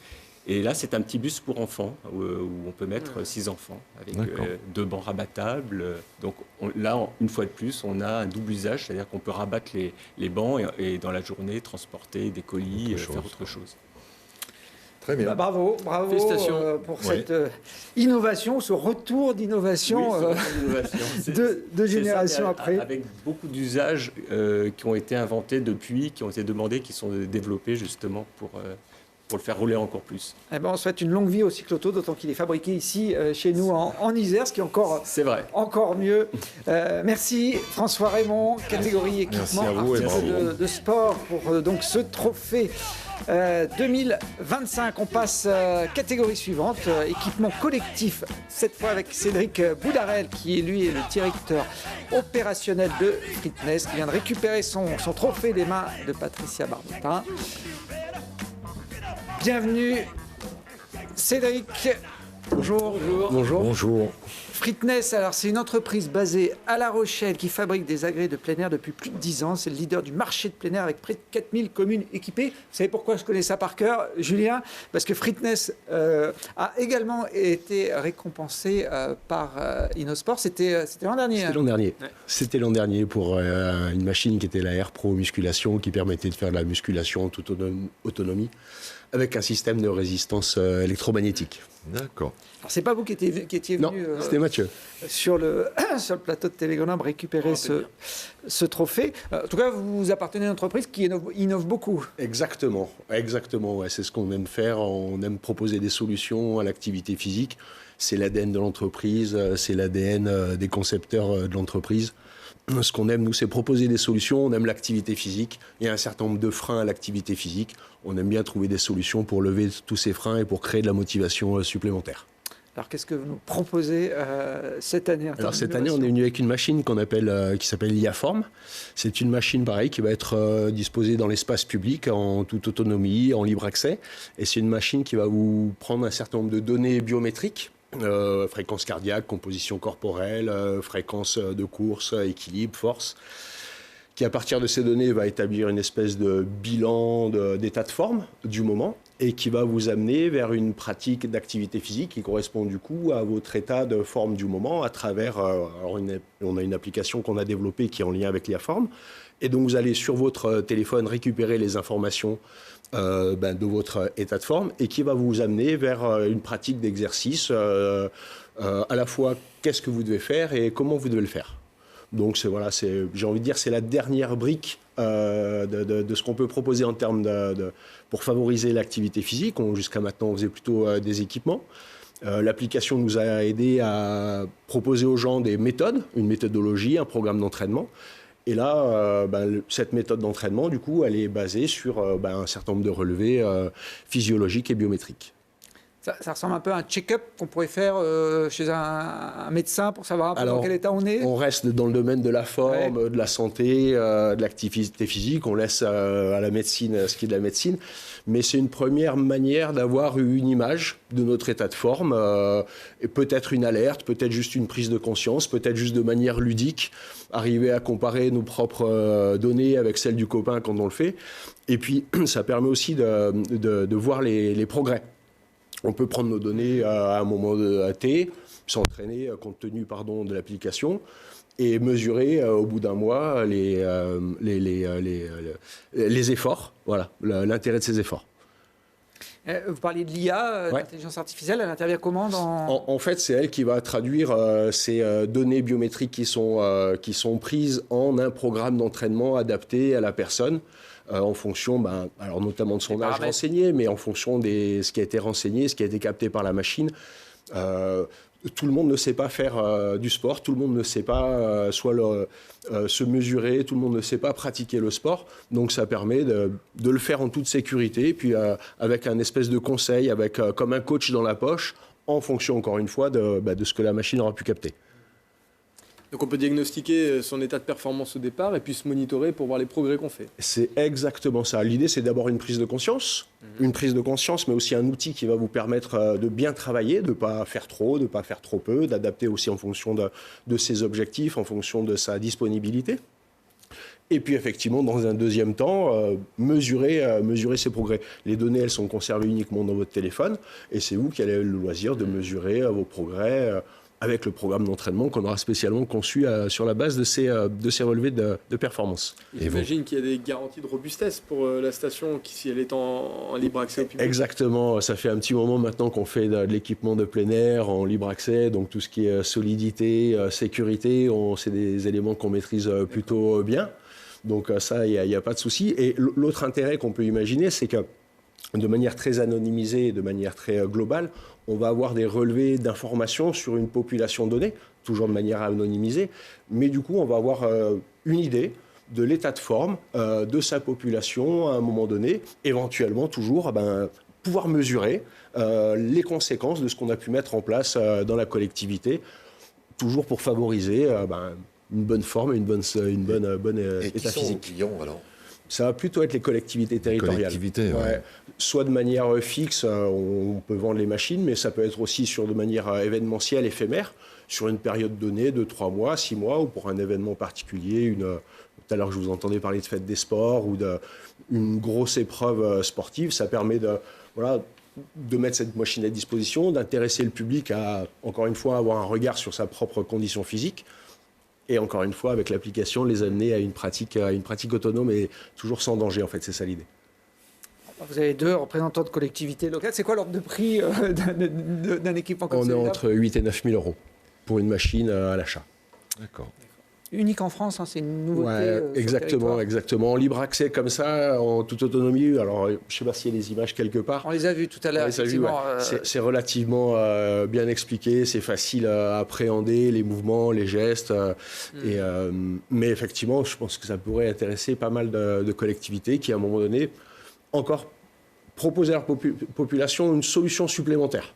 Et là, c'est un petit bus pour enfants où on peut mettre 6 enfants avec 2 bancs rabattables. Donc là, une fois de plus, on a un double usage, c'est-à-dire qu'on peut rabattre les bancs et dans la journée transporter des colis, faire autre chose. Très bien. Bravo Félicitations. pour cette innovation, ce retour d'innovation deux générations après. Avec beaucoup d'usages qui ont été inventés depuis, qui ont été demandés, qui sont développés justement pour le faire rouler encore plus. Eh ben, on souhaite une longue vie au cyclo-auto, d'autant qu'il est fabriqué ici chez nous en Isère, ce qui est encore mieux. Merci François Raymond, catégorie équipement de sport pour donc ce trophée 2025. On passe catégorie suivante, équipement collectif, cette fois avec Cédric Boudarel qui lui est le directeur opérationnel de Fitness, qui vient de récupérer son trophée des mains de Patricia Barbotin. Bienvenue Cédric. Bonjour. Bonjour. Fitness, alors c'est une entreprise basée à La Rochelle qui fabrique des agrès de plein air depuis plus de 10 ans. C'est le leader du marché de plein air avec près de 4000 communes équipées. Vous savez pourquoi je connais ça par cœur, Julien? Parce que Fitness a également été récompensé par Innosport. C'était l'an dernier. C'était l'an dernier pour une machine qui était la Air Pro Musculation qui permettait de faire de la musculation en toute autonomie avec un système de résistance électromagnétique. D'accord. Alors, c'est pas vous qui étiez venu c'était Mathieu. sur le plateau de Télé Grenoble récupérer ce trophée. En tout cas, vous appartenez à une entreprise qui innove beaucoup. Exactement. Ouais, c'est ce qu'on aime faire. On aime proposer des solutions à l'activité physique. C'est l'ADN de l'entreprise, c'est l'ADN des concepteurs de l'entreprise. Ce qu'on aime, nous, c'est proposer des solutions. On aime l'activité physique. Il y a un certain nombre de freins à l'activité physique. On aime bien trouver des solutions pour lever tous ces freins et pour créer de la motivation supplémentaire. Alors, qu'est-ce que vous nous proposez cette année? Alors, cette année, on est venu avec une machine qui s'appelle Iaform. C'est une machine, pareil, qui va être disposée dans l'espace public en toute autonomie, en libre accès. Et c'est une machine qui va vous prendre un certain nombre de données biométriques. Fréquence cardiaque, composition corporelle, fréquence de course, équilibre, force, qui à partir de ces données va établir une espèce de bilan d'état de forme du moment et qui va vous amener vers une pratique d'activité physique qui correspond du coup à votre état de forme du moment à travers, on a une application qu'on a développée qui est en lien avec l'IAForm, et donc vous allez sur votre téléphone récupérer les informations de votre état de forme et qui va vous amener vers une pratique d'exercice à la fois qu'est-ce que vous devez faire et comment vous devez le faire. Donc j'ai envie de dire c'est la dernière brique de ce qu'on peut proposer en termes pour favoriser l'activité physique. Jusqu'à maintenant, on faisait plutôt des équipements. L'application nous a aidé à proposer aux gens des méthodes, une méthodologie, un programme d'entraînement. Et là, cette méthode d'entraînement, du coup, elle est basée sur un certain nombre de relevés physiologiques et biométriques. Ça ressemble un peu à un check-up qu'on pourrait faire chez un médecin pour savoir un peu dans quel état on est. On reste dans le domaine de la forme, de la santé, de l'activité physique. On laisse à la médecine ce qui est de la médecine. Mais c'est une première manière d'avoir une image de notre état de forme. Et peut-être une alerte, peut-être juste une prise de conscience, peut-être juste de manière ludique, arriver à comparer nos propres données avec celles du copain quand on le fait. Et puis, ça permet aussi de voir les progrès. On peut prendre nos données à un moment T, s'entraîner compte tenu de l'application et mesurer au bout d'un mois les efforts, voilà, l'intérêt de ces efforts. Vous parliez de l'IA, l'intelligence artificielle, elle intervient comment En fait, c'est elle qui va traduire ces données biométriques qui sont prises en un programme d'entraînement adapté à la personne. En fonction, alors notamment de son âge renseigné, mais en fonction de ce qui a été renseigné, ce qui a été capté par la machine. Tout le monde ne sait pas faire du sport, tout le monde ne sait pas se mesurer, tout le monde ne sait pas pratiquer le sport. Donc ça permet de le faire en toute sécurité, puis avec un espèce de conseil, comme un coach dans la poche, en fonction, encore une fois, de ce que la machine aura pu capter. Donc on peut diagnostiquer son état de performance au départ et puis se monitorer pour voir les progrès qu'on fait. C'est exactement ça. L'idée, c'est d'abord une prise de conscience, mais aussi un outil qui va vous permettre de bien travailler, de ne pas faire trop, de ne pas faire trop peu, d'adapter aussi en fonction de ses objectifs, en fonction de sa disponibilité. Et puis effectivement, dans un deuxième temps, mesurer ses progrès. Les données, elles sont conservées uniquement dans votre téléphone et c'est vous qui avez le loisir de mesurer vos progrès avec le programme d'entraînement qu'on aura spécialement conçu sur la base de ces relevés de performance. J'imagine qu'il y a des garanties de robustesse pour la station si elle est en libre accès au public. Exactement, ça fait un petit moment maintenant qu'on fait de l'équipement de plein air en libre accès, donc tout ce qui est solidité, sécurité, c'est des éléments qu'on maîtrise plutôt bien. Donc ça, il n'y a pas de souci. Et l'autre intérêt qu'on peut imaginer, c'est que de manière très anonymisée, de manière très globale, on va avoir des relevés d'informations sur une population donnée, toujours de manière anonymisée, mais du coup, on va avoir une idée de l'état de forme de sa population à un moment donné, éventuellement toujours pouvoir mesurer les conséquences de ce qu'on a pu mettre en place dans la collectivité, toujours pour favoriser une bonne forme et une bonne état physique. Clients, alors ça va plutôt être les collectivités territoriales. Soit de manière fixe, on peut vendre les machines, mais ça peut être aussi de manière événementielle, éphémère, sur une période donnée de 3 mois, 6 mois, ou pour un événement particulier. Tout à l'heure, je vous entendais parler de fête des sports ou d'une grosse épreuve sportive. Ça permet de mettre cette machine à disposition, d'intéresser le public à, encore une fois, avoir un regard sur sa propre condition physique. Et encore une fois, avec l'application, les amener à une pratique autonome et toujours sans danger, en fait, c'est ça l'idée. Vous avez 2 représentants de collectivités locales. C'est quoi l'ordre de prix d'un équipement comme ça? On est entre 8 et 9 000 euros pour une machine à l'achat. D'accord. Unique en France, c'est une nouveauté. Exactement. En libre accès comme ça, en toute autonomie. Alors, je ne sais pas s'il y a des images quelque part. On les a vues tout à l'heure. C'est relativement bien expliqué, c'est facile à appréhender, les mouvements, les gestes. Mais effectivement, je pense que ça pourrait intéresser pas mal de collectivités qui, à un moment donné, encore proposer à leur population une solution supplémentaire.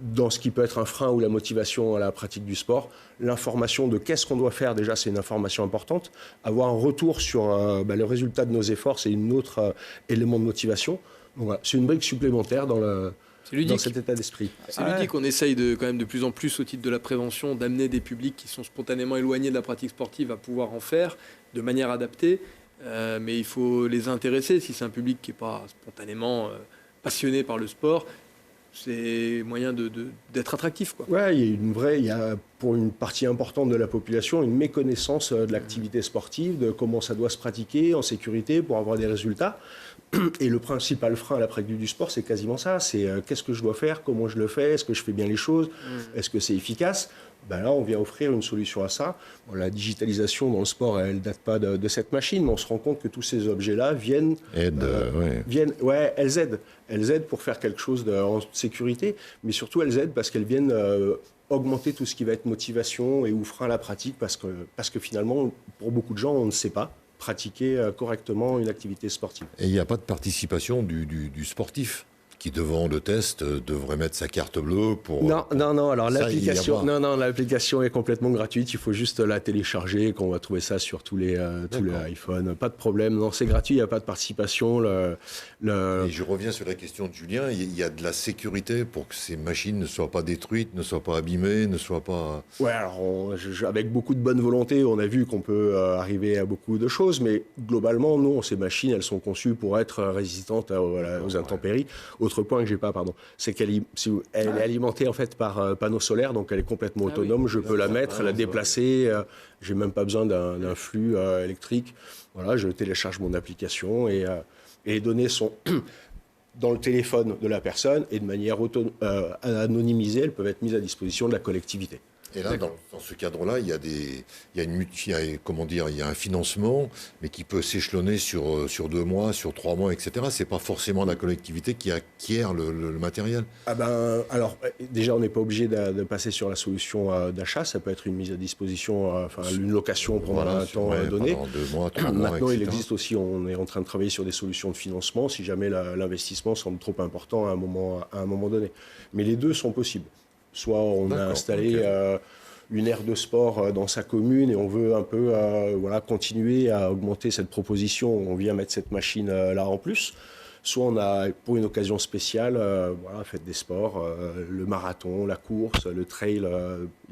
Dans ce qui peut être un frein ou la motivation à la pratique du sport, l'information de qu'est-ce qu'on doit faire, déjà, c'est une information importante. Avoir un retour sur le résultat de nos efforts, c'est un autre élément de motivation. Donc, voilà, c'est une brique supplémentaire dans cet état d'esprit. C'est ludique, on essaye quand même de plus en plus, au titre de la prévention, d'amener des publics qui sont spontanément éloignés de la pratique sportive à pouvoir en faire de manière adaptée. mais il faut les intéresser. Si c'est un public qui n'est pas spontanément passionné par le sport, c'est moyen d'être attractif, quoi. Ouais, il y a pour une partie importante de la population une méconnaissance de l'activité sportive, de comment ça doit se pratiquer en sécurité pour avoir des résultats. Et le principal frein à la pratique du sport, c'est quasiment ça. C'est qu'est-ce que je dois faire, comment je le fais, est-ce que je fais bien les choses, est-ce que c'est efficace. Ben là, on vient offrir une solution à ça. Bon, la digitalisation dans le sport, elle ne date pas de cette machine, mais on se rend compte que tous ces objets-là viennent... elles aident. Elles aident pour faire quelque chose en sécurité, mais surtout elles aident parce qu'elles viennent augmenter tout ce qui va être motivation et ou frein à la pratique, parce que finalement, pour beaucoup de gens, on ne sait pas pratiquer correctement une activité sportive. Et il n'y a pas de participation du sportif qui, devant le test, devrait mettre sa carte bleue pour... Non. Alors ça, l'application est complètement gratuite. Il faut juste la télécharger, qu'on va trouver ça sur tous les iPhones. Pas de problème. Non, c'est gratuit. Il n'y a pas de participation. Et je reviens sur la question de Julien. Il y a de la sécurité pour que ces machines ne soient pas détruites, ne soient pas abîmées, ne soient pas... Ouais, alors avec beaucoup de bonne volonté, on a vu qu'on peut arriver à beaucoup de choses, mais globalement, non, ces machines, elles sont conçues pour être résistantes aux intempéries. Autre point que j'ai pas, c'est qu'elle est alimentée en fait par panneaux solaires, donc elle est complètement autonome. Je peux la mettre, la déplacer. J'ai même pas besoin d'un flux électrique. Voilà, je télécharge mon application et les données sont dans le téléphone de la personne et de manière anonymisée, elles peuvent être mises à disposition de la collectivité. Et là, dans ce cadre-là, il y a un financement, mais qui peut s'échelonner sur 2 mois, sur 3 mois, etc. C'est pas forcément la collectivité qui acquiert le matériel. Alors, déjà, on n'est pas obligé de passer sur la solution d'achat. Ça peut être une mise à disposition, une location pendant un temps donné. Pendant 2 mois, 3 mois, Maintenant, etc. il existe aussi, on est en train de travailler sur des solutions de financement si jamais l'investissement semble trop important à un moment donné. Mais les deux sont possibles. Soit on a installé une aire de sport dans sa commune et on veut un peu continuer à augmenter cette proposition. On vient mettre cette machine-là en plus. Soit on a, pour une occasion spéciale, fait des sports, le marathon, la course, le trail.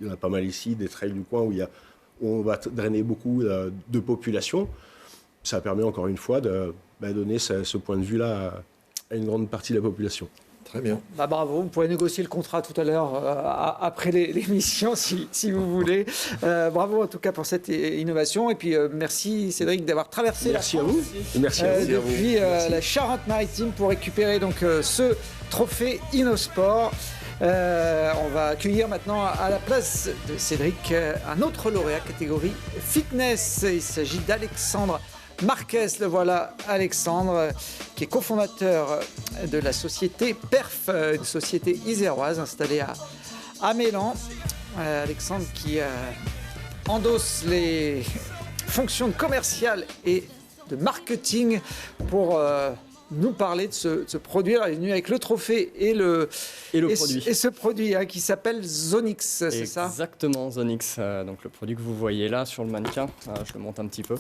Il y en a pas mal ici, des trails du coin où on va drainer beaucoup de population. Ça permet encore une fois de donner ce point de vue-là à une grande partie de la population. Très bien. Bravo, vous pourrez négocier le contrat tout à l'heure après l'émission si vous voulez. Bravo en tout cas pour cette innovation et puis merci Cédric d'avoir traversé Merci à vous. Merci à vous. Depuis la Charente-Maritime pour récupérer donc ce trophée Innosport. On va accueillir maintenant à la place de Cédric un autre lauréat catégorie fitness. Il s'agit d'Alexandre Marquez. Le voilà, Alexandre, qui est cofondateur de la société PERF, une société iséroise installée à Mélan. Alexandre qui endosse les fonctions commerciales et de marketing pour nous parler de ce produit. Alors, il est venu avec le trophée et produit. Et ce produit qui s'appelle Zonix, c'est ça ? Exactement, Zonix. Donc le produit que vous voyez là sur le mannequin, je le monte un petit peu.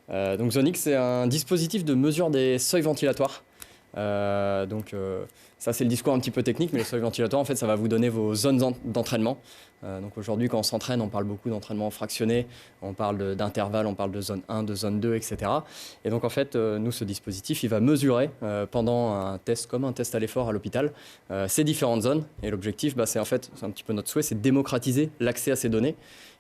Donc Zonix, c'est un dispositif de mesure des seuils ventilatoires. Ça, c'est le discours un petit peu technique, mais les seuils ventilatoires, en fait, ça va vous donner vos zones d'entraînement. Donc aujourd'hui, quand on s'entraîne, on parle beaucoup d'entraînement fractionné, on parle d'intervalles, on parle de zone 1, de zone 2, etc. Et donc en fait, nous, ce dispositif, il va mesurer pendant un test, comme un test à l'effort à l'hôpital, ces différentes zones. Et l'objectif, c'est un petit peu notre souhait, c'est de démocratiser l'accès à ces données,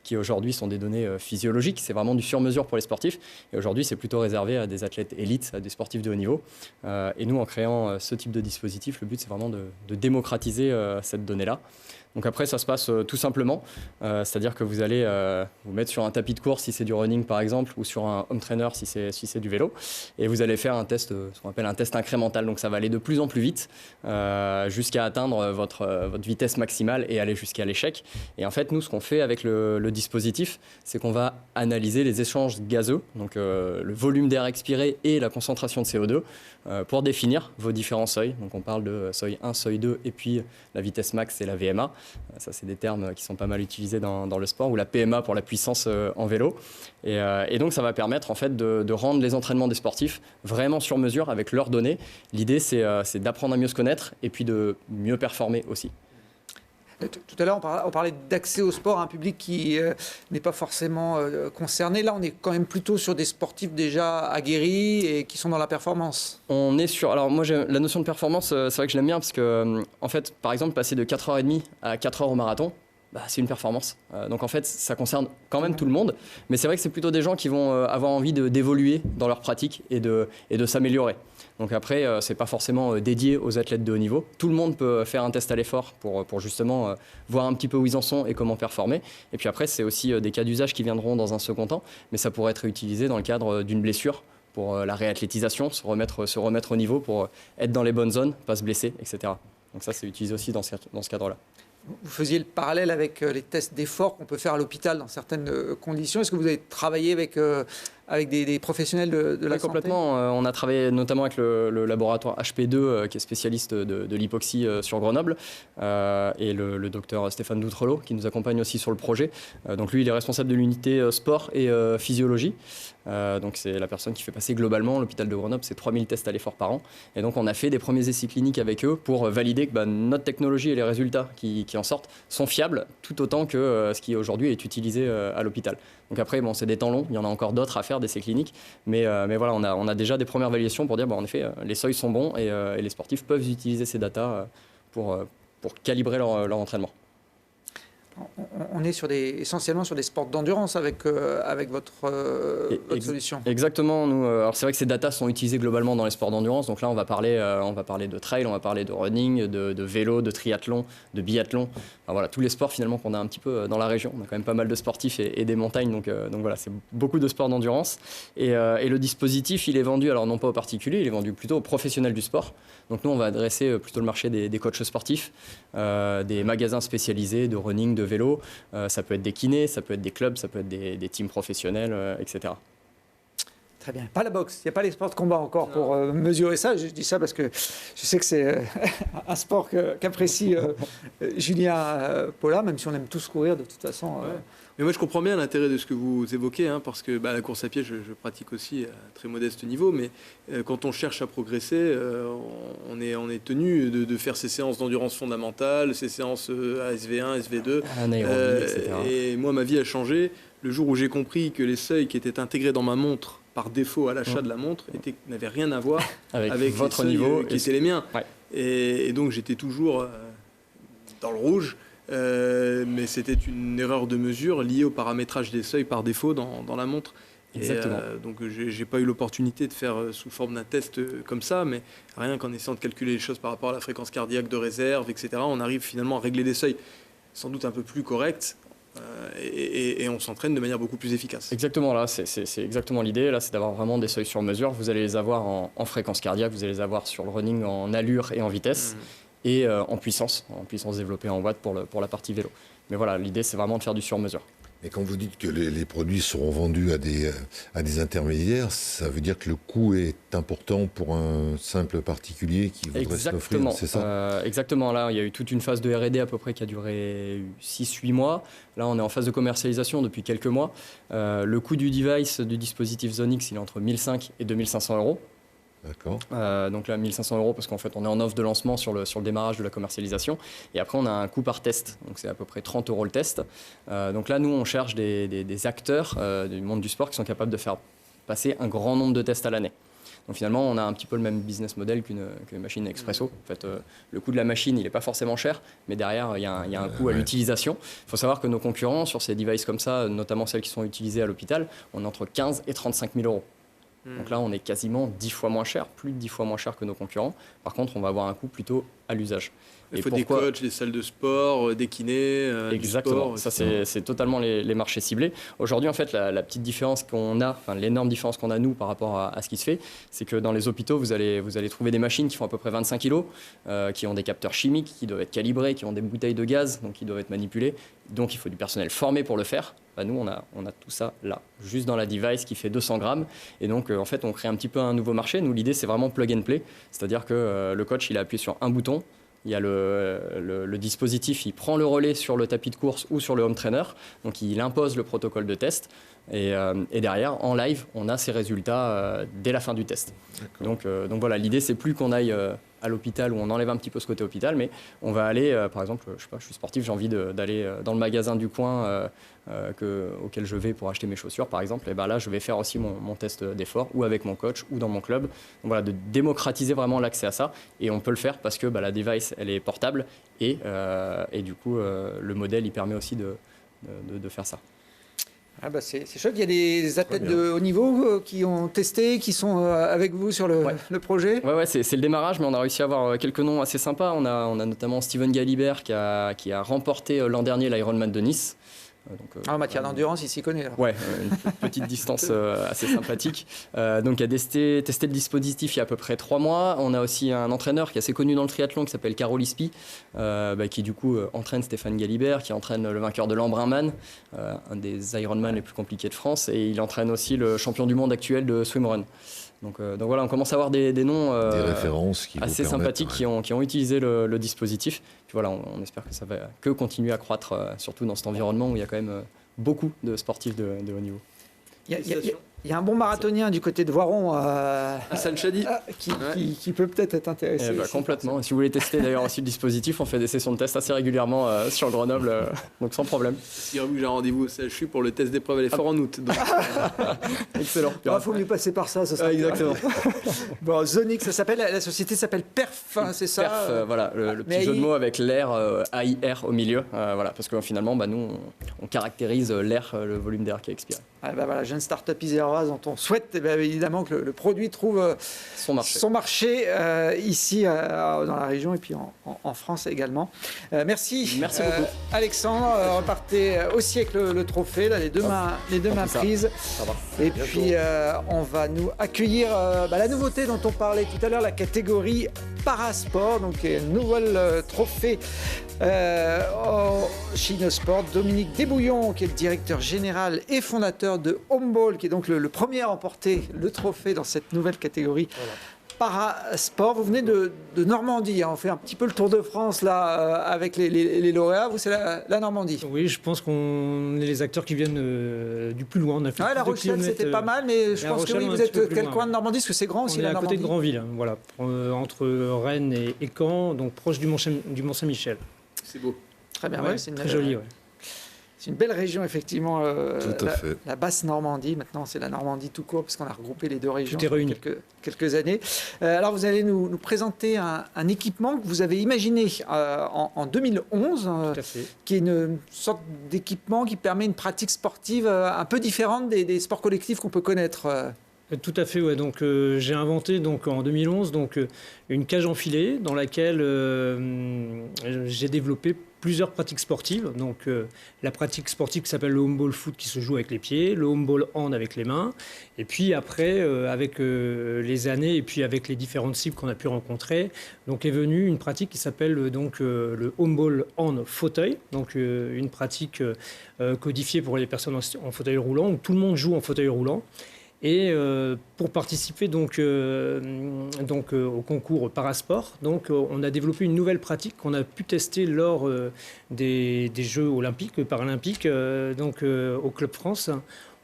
qui aujourd'hui sont des données physiologiques. C'est vraiment du sur-mesure pour les sportifs. Et aujourd'hui, c'est plutôt réservé à des athlètes élites, à des sportifs de haut niveau. Et nous, en créant ce type de dispositif, le but, c'est vraiment de démocratiser cette donnée-là. Donc après, ça se passe tout simplement, c'est-à-dire que vous allez vous mettre sur un tapis de course si c'est du running par exemple, ou sur un home trainer si c'est du vélo, et vous allez faire un test, ce qu'on appelle un test incrémental. Donc ça va aller de plus en plus vite jusqu'à atteindre votre vitesse maximale et aller jusqu'à l'échec. Et en fait, nous, ce qu'on fait avec le dispositif, c'est qu'on va analyser les échanges gazeux, donc le volume d'air expiré et la concentration de CO2, pour définir vos différents seuils. Donc on parle de seuil 1, seuil 2, et puis la vitesse max et la VMA. Ça, c'est des termes qui sont pas mal utilisés dans le sport, ou la PMA pour la puissance en vélo. Et donc, ça va permettre en fait de rendre les entraînements des sportifs vraiment sur mesure avec leurs données. L'idée, c'est d'apprendre à mieux se connaître et puis de mieux performer aussi. Tout à l'heure, on parlait d'accès au sport à un public qui n'est pas forcément concerné. Là, on est quand même plutôt sur des sportifs déjà aguerris et qui sont dans la performance. On est sur... Alors moi, la notion de performance, c'est vrai que je l'aime bien parce que, en fait, par exemple, passer de 4h30 à 4h au marathon, c'est une performance. Donc en fait, ça concerne quand même tout le monde. Mais c'est vrai que c'est plutôt des gens qui vont avoir envie d'évoluer dans leur pratique et de s'améliorer. Donc après, c'est pas forcément dédié aux athlètes de haut niveau. Tout le monde peut faire un test à l'effort pour justement voir un petit peu où ils en sont et comment performer. Et puis après, c'est aussi des cas d'usage qui viendront dans un second temps. Mais ça pourrait être utilisé dans le cadre d'une blessure pour la réathlétisation, se remettre au niveau pour être dans les bonnes zones, pas se blesser, etc. Donc ça, c'est utilisé aussi dans ce cadre-là. Vous faisiez le parallèle avec les tests d'effort qu'on peut faire à l'hôpital dans certaines conditions. Est-ce que vous avez travaillé avec des professionnels de la santé ? Complètement. On a travaillé notamment avec le laboratoire HP2 qui est spécialiste de l'hypoxie sur Grenoble et le docteur Stéphane Doutrelot qui nous accompagne aussi sur le projet. Donc lui, il est responsable de l'unité sport et physiologie. Donc c'est la personne qui fait passer globalement l'hôpital de Grenoble, c'est 3000 tests à l'effort par an. Et donc on a fait des premiers essais cliniques avec eux pour valider que notre technologie et les résultats qui en sortent sont fiables tout autant que ce qui aujourd'hui est utilisé à l'hôpital. Donc après, c'est des temps longs, il y en a encore d'autres à faire d'essais cliniques, mais voilà, on a déjà des premières validations pour dire en effet les seuils sont bons et les sportifs peuvent utiliser ces datas pour calibrer leur entraînement. On est essentiellement sur des sports d'endurance avec votre solution. Exactement. Nous, alors c'est vrai que ces datas sont utilisées globalement dans les sports d'endurance. Donc là, on va parler de trail, on va parler de running, de vélo, de triathlon, de biathlon. Enfin, voilà, tous les sports finalement qu'on a un petit peu dans la région. On a quand même pas mal de sportifs et des montagnes. Donc voilà, c'est beaucoup de sports d'endurance. Et le dispositif, il est vendu, alors non pas aux particuliers, il est vendu plutôt aux professionnels du sport. Donc nous, on va adresser plutôt le marché des coachs sportifs, des magasins spécialisés de running, de vélo. Ça peut être des kinés, ça peut être des clubs, ça peut être des teams professionnels, etc. Très bien. Pas la boxe, il n'y a pas les sports de combat encore pour mesurer ça. Je dis ça parce que je sais que c'est un sport qu'apprécie Julien Paulin, même si on aime tous courir de toute façon. Ouais. Mais moi je comprends bien l'intérêt de ce que vous évoquez, parce que la course à pied, je pratique aussi à très modeste niveau, mais quand on cherche à progresser, on est tenu de faire ces séances d'endurance fondamentale, ces séances ASV1, SV2. Etc. Et moi, ma vie a changé le jour où j'ai compris que les seuils qui étaient intégrés dans ma montre par défaut à l'achat de la montre n'avaient rien à voir avec votre les seuils niveau qui étaient les miens. Ouais. Et donc j'étais toujours dans le rouge. Mais c'était une erreur de mesure liée au paramétrage des seuils par défaut dans la montre. Exactement. Donc j'ai pas eu l'opportunité de faire sous forme d'un test comme ça, mais rien qu'en essayant de calculer les choses par rapport à la fréquence cardiaque de réserve, etc., on arrive finalement à régler des seuils sans doute un peu plus corrects. Et on s'entraîne de manière beaucoup plus efficace. Exactement, là, c'est exactement l'idée. Là, c'est d'avoir vraiment des seuils sur mesure. Vous allez les avoir en fréquence cardiaque, vous allez les avoir sur le running en allure et en vitesse. Et en puissance développée en watts pour la partie vélo. Mais voilà, l'idée, c'est vraiment de faire du sur-mesure. Et quand vous dites que les produits seront vendus à des intermédiaires, ça veut dire que le coût est important pour un simple particulier qui voudrait se l'offrir, c'est ça ? Exactement. Là, il y a eu toute une phase de R&D à peu près qui a duré 6-8 mois. Là, on est en phase de commercialisation depuis quelques mois. Le coût du dispositif Zonix, il est entre 1500 et 2500 euros. D'accord. Donc là, 1500 euros parce qu'en fait, on est en offre de lancement sur le démarrage de la commercialisation. Et après, on a un coût par test. Donc c'est à peu près 30 euros le test. Donc là, nous, on cherche des acteurs du monde du sport qui sont capables de faire passer un grand nombre de tests à l'année. Donc finalement, on a un petit peu le même business model qu'une machine Expresso. En fait, le coût de la machine, il n'est pas forcément cher, mais derrière, il y a un coût à l'utilisation. Il faut savoir que nos concurrents, sur ces devices comme ça, notamment celles qui sont utilisées à l'hôpital, on est entre 15 et 35 000 euros. Donc là, on est quasiment 10 fois moins cher, plus de 10 fois moins cher que nos concurrents. Par contre, on va avoir un coût plutôt à l'usage. Il faut des coachs, des salles de sport, des kinés. Exactement, du sport, ça c'est totalement les marchés ciblés. Aujourd'hui, en fait, la petite différence qu'on a, l'énorme différence qu'on a nous par rapport à ce qui se fait, c'est que dans les hôpitaux, vous allez trouver des machines qui font à peu près 25 kg, qui ont des capteurs chimiques, qui doivent être calibrés, qui ont des bouteilles de gaz, donc qui doivent être manipulées. Donc il faut du personnel formé pour le faire. Nous, on a tout ça là, juste dans la device qui fait 200 grammes. Et donc, en fait, on crée un petit peu un nouveau marché. Nous, l'idée, c'est vraiment plug and play. C'est-à-dire que le coach, il a appuyé sur un bouton. Il y a le dispositif, il prend le relais sur le tapis de course ou sur le home trainer. Donc, il impose le protocole de test. Et derrière, en live, on a ses résultats dès la fin du test. Donc voilà, l'idée, c'est plus qu'on aille à l'hôpital où on enlève un petit peu ce côté hôpital, mais on va aller, par exemple, je sais pas, je suis sportif, j'ai envie d'aller dans le magasin du coin auquel je vais pour acheter mes chaussures, par exemple, et ben là, je vais faire aussi mon test d'effort, ou avec mon coach, ou dans mon club. Donc voilà, de démocratiser vraiment l'accès à ça, et on peut le faire parce que la device, elle est portable, et du coup, le modèle, il permet aussi de faire ça. Ah bah c'est chouette, il y a des athlètes de haut niveau qui ont testé, qui sont avec vous sur le projet. Ouais, c'est le démarrage, mais on a réussi à avoir quelques noms assez sympas. On a notamment Steven Galibert qui a remporté l'an dernier l'Ironman de Nice. En matière d'endurance, il s'y connaît. Alors. Ouais, une petite distance assez sympathique. Donc, il a testé le dispositif il y a à peu près 3 mois. On a aussi un entraîneur qui est assez connu dans le triathlon qui s'appelle Carol Ispi, qui du coup entraîne Stéphane Galibert, qui entraîne le vainqueur de l'Embrunman, un des Ironman les plus compliqués de France, et il entraîne aussi le champion du monde actuel de swimrun. Donc voilà, on commence à avoir des noms des références qui assez sympathiques qui ont utilisé le dispositif. Puis voilà, on espère que ça va que continuer à croître, surtout dans cet environnement où il y a quand même beaucoup de sportifs de haut niveau. Il y a un bon marathonien du côté de Voiron, Hassan Chadi, qui peut peut-être être intéressé. Complètement. Si vous voulez tester d'ailleurs aussi le dispositif, on fait des sessions de test assez régulièrement sur Grenoble, donc sans problème. Figurez-vous que j'ai un rendez-vous au CHU pour le test d'épreuve à l'effort en août. Donc. Excellent. Il faut mieux passer par ça, ça sera exactement. Bon, Zonix, la société s'appelle PERF, c'est ça PERF, voilà, le petit jeu de mots avec l'air, AIR au milieu, voilà, parce que finalement, nous, on caractérise l'air, le volume d'air qui est expiré. Voilà, jeune start-up iséroise dont on souhaite évidemment que le produit trouve son marché ici dans la région et puis en France également. Merci beaucoup. Alexandre, repartez aussi avec le trophée, là, les deux mains prises. Ça va. Et puis on va nous accueillir la nouveauté dont on parlait tout à l'heure, la catégorie parasport, donc un nouvel trophée chez Inosport. Dominique Desbouillons, qui est le directeur général et fondateur de Homeball, qui est donc le premier à remporter le trophée dans cette nouvelle catégorie parasport. Vous venez de Normandie, hein. On fait un petit peu le tour de France là avec les lauréats. Vous, c'est la Normandie. Oui, je pense qu'on est les acteurs qui viennent du plus loin. On a fait La Rochelle, c'était pas mal, mais je pense que oui, vous êtes quel coin de Normandie? Parce que c'est grand aussi, la Normandie. On est à côté de Granville, hein, voilà, entre Rennes et Caen, donc proche du Mont-Saint-Michel. C'est beau. Très bien, c'est très joli. Ouais. C'est une belle région, effectivement, tout à fait. La basse Normandie. Maintenant, c'est la Normandie tout court, parce qu'on a regroupé les deux régions depuis quelques années. Alors, vous allez nous présenter un équipement que vous avez imaginé en 2011, qui est une sorte d'équipement qui permet une pratique sportive un peu différente des sports collectifs qu'on peut connaître. Tout à fait, ouais. Donc j'ai inventé en 2011 une cage enfilée dans laquelle j'ai développé plusieurs pratiques sportives. Donc la pratique sportive qui s'appelle le homeball foot qui se joue avec les pieds, le homeball hand avec les mains, et puis après avec les années et puis avec les différentes cibles qu'on a pu rencontrer, donc est venue une pratique qui s'appelle le homeball hand fauteuil, donc une pratique codifiée pour les personnes en fauteuil roulant où tout le monde joue en fauteuil roulant. Et pour participer au concours Parasport, on a développé une nouvelle pratique qu'on a pu tester lors des Jeux olympiques, paralympiques, au Club France.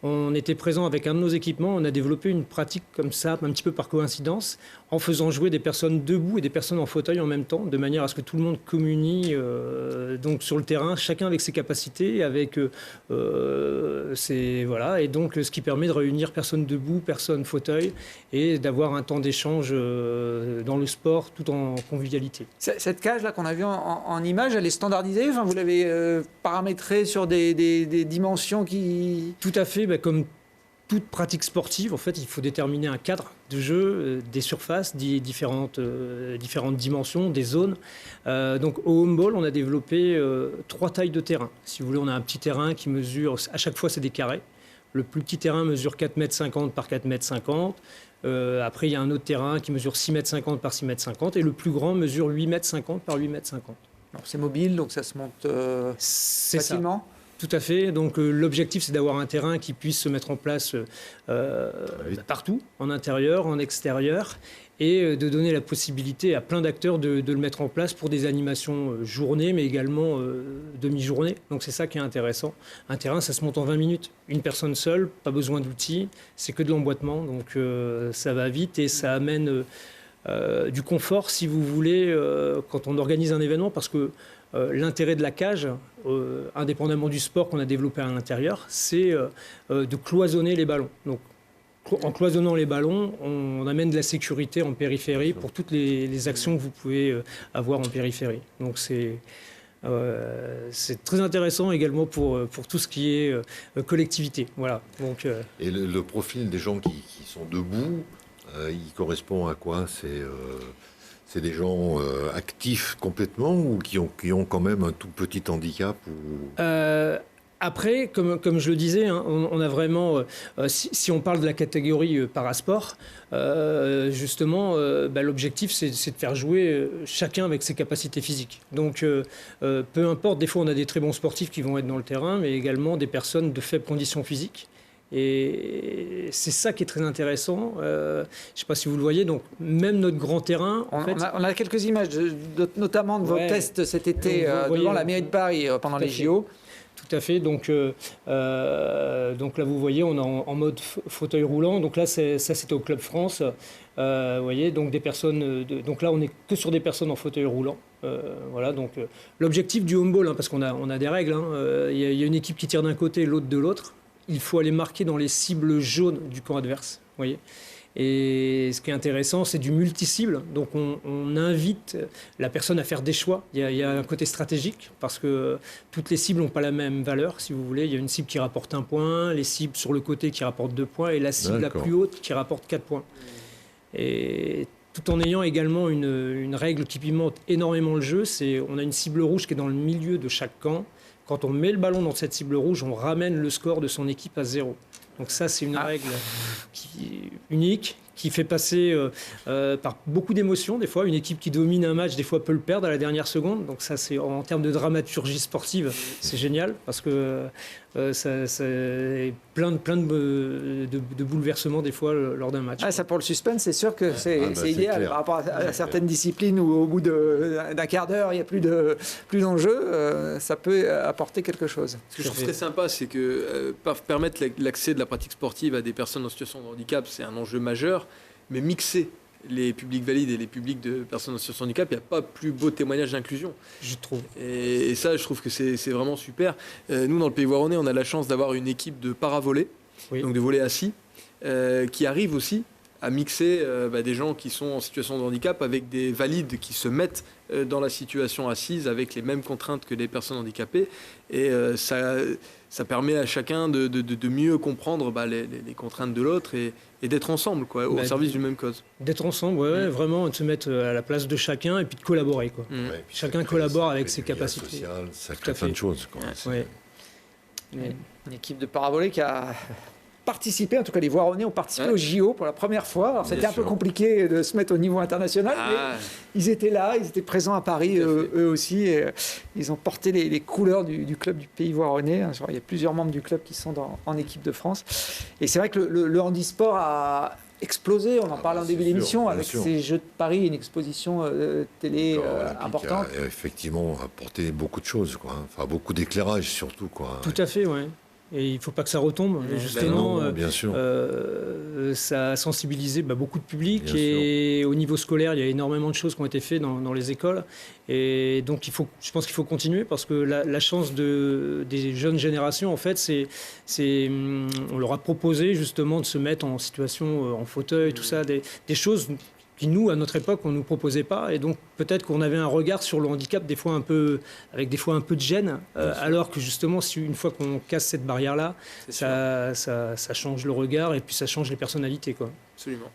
On était présent avec un de nos équipements, on a développé une pratique comme ça, un petit peu par coïncidence, en faisant jouer des personnes debout et des personnes en fauteuil en même temps, de manière à ce que tout le monde communie sur le terrain, chacun avec ses capacités, avec et donc ce qui permet de réunir personnes debout, personnes fauteuil, et d'avoir un temps d'échange dans le sport tout en convivialité. Cette cage là qu'on a vue en image, elle est standardisée, enfin, vous l'avez paramétrée sur des dimensions qui... Tout à fait. Comme toute pratique sportive, en fait, il faut déterminer un cadre de jeu, des surfaces, différentes dimensions, des zones. Donc au homeball, on a développé 3 tailles de terrain. Si vous voulez, on a un petit terrain qui mesure, à chaque fois c'est des carrés. Le plus petit terrain mesure 4,50 m par 4,50 m. Après, il y a un autre terrain qui mesure 6,50 m par 6,50 m. Et le plus grand mesure 8,50 m par 8,50 m. C'est mobile, donc ça se monte facilement. Ça. Tout à fait. Donc l'objectif, c'est d'avoir un terrain qui puisse se mettre en place partout, en intérieur, en extérieur, et de donner la possibilité à plein d'acteurs de le mettre en place pour des animations journée, mais également demi-journée. Donc c'est ça qui est intéressant. Un terrain, ça se monte en 20 minutes. Une personne seule, pas besoin d'outils, c'est que de l'emboîtement. Donc ça va vite et ça amène... du confort, si vous voulez, quand on organise un événement, parce que l'intérêt de la cage, indépendamment du sport qu'on a développé à l'intérieur, c'est de cloisonner les ballons. Donc, en cloisonnant les ballons, on amène de la sécurité en périphérie pour toutes les actions que vous pouvez avoir en périphérie. Donc c'est très intéressant également pour tout ce qui est collectivité. Voilà. Donc, Et le profil des gens qui sont debout, il correspond à quoi? C'est des gens actifs complètement ou qui ont quand même un tout petit handicap ou... Après, comme je le disais, hein, on a vraiment, si on parle de la catégorie parasport, justement, l'objectif c'est de faire jouer chacun avec ses capacités physiques. Donc, peu importe, des fois on a des très bons sportifs qui vont être dans le terrain, mais également des personnes de faibles conditions physiques. Et c'est ça qui est très intéressant. Je ne sais pas si vous le voyez, donc même notre grand terrain... On a quelques images, notamment de vos tests cet été devant la mairie de Paris pendant les JO. Tout à fait. Donc là, vous voyez, on est en mode fauteuil roulant. Donc là, c'était au Club France. Vous voyez, donc des personnes. Donc là, on n'est que sur des personnes en fauteuil roulant. Voilà. Donc l'objectif du handball, hein, parce qu'on a des règles. Il y a une équipe qui tire d'un côté, l'autre de l'autre. Il faut aller marquer dans les cibles jaunes du camp adverse. Vous voyez. Et ce qui est intéressant, c'est du multi-cible. Donc on invite la personne à faire des choix. Il y a un côté stratégique parce que toutes les cibles n'ont pas la même valeur, si vous voulez. Il y a une cible qui rapporte 1 point, les cibles sur le côté qui rapportent 2 points et la cible la plus haute qui rapporte 4 points. Et tout en ayant également une règle qui pimente énormément le jeu, c'est on a une cible rouge qui est dans le milieu de chaque camp. Quand on met le ballon dans cette cible rouge, on ramène le score de son équipe à 0. Donc ça, c'est une règle unique, qui fait passer par beaucoup d'émotions. Des fois, une équipe qui domine un match, des fois, peut le perdre à la dernière seconde. Donc ça, c'est en termes de dramaturgie sportive, c'est génial, parce que ça plein de bouleversements, des fois, lors d'un match. Ça, pour le suspense, c'est sûr que c'est idéal. Par rapport à certaines disciplines où, au bout d'un quart d'heure, il n'y a plus d'enjeu, ça peut apporter quelque chose. Ce que je trouve très sympa, c'est que permettre l'accès de la pratique sportive à des personnes en situation de handicap, c'est un enjeu majeur, mais mixer les publics valides et les publics de personnes en situation de handicap, il n'y a pas plus beau témoignage d'inclusion. Je trouve. Et ça, je trouve que c'est vraiment super. Nous, dans le Pays Voironnais, on a la chance d'avoir une équipe de para-volée, donc de volets assis, qui arrive aussi à mixer des gens qui sont en situation de handicap avec des valides qui se mettent dans la situation assise avec les mêmes contraintes que les personnes handicapées. Et ça permet à chacun de mieux comprendre les contraintes de l'autre et d'être ensemble, quoi, au service d'une même cause. D'être ensemble, vraiment, de se mettre à la place de chacun et puis de collaborer. Quoi. Ouais, chacun collabore avec ses capacités. Social, ça crée plein de choses. Quoi. Une équipe de paravolés qui a participé, en tout cas les Voironnais ont participé au JO pour la première fois. Alors c'était un peu compliqué de se mettre au niveau international, mais ils étaient là, ils étaient présents à Paris eux aussi. Et ils ont porté les couleurs du club du Pays Voironnais. Il y a plusieurs membres du club qui sont en équipe de France. Et c'est vrai que le handisport a explosé, on en parle en début d'émission, avec ces Jeux de Paris, une exposition télé importante. A effectivement apporté beaucoup de choses, quoi. Enfin, beaucoup d'éclairage surtout. Quoi. Tout à fait, oui. Et il ne faut pas que ça retombe. Et justement, bien sûr. Ça a sensibilisé beaucoup de public. Bien et sûr. Au niveau scolaire, il y a énormément de choses qui ont été faites dans les écoles. Et donc, je pense qu'il faut continuer parce que la chance des jeunes générations, en fait, on leur a proposé justement de se mettre en situation, en fauteuil, tout ça, des choses qui, nous, à notre époque, on ne nous proposait pas. Et donc, peut-être qu'on avait un regard sur le handicap, avec des fois un peu de gêne, alors que justement, une fois qu'on casse cette barrière-là, ça change le regard et puis ça change les personnalités, quoi. Absolument.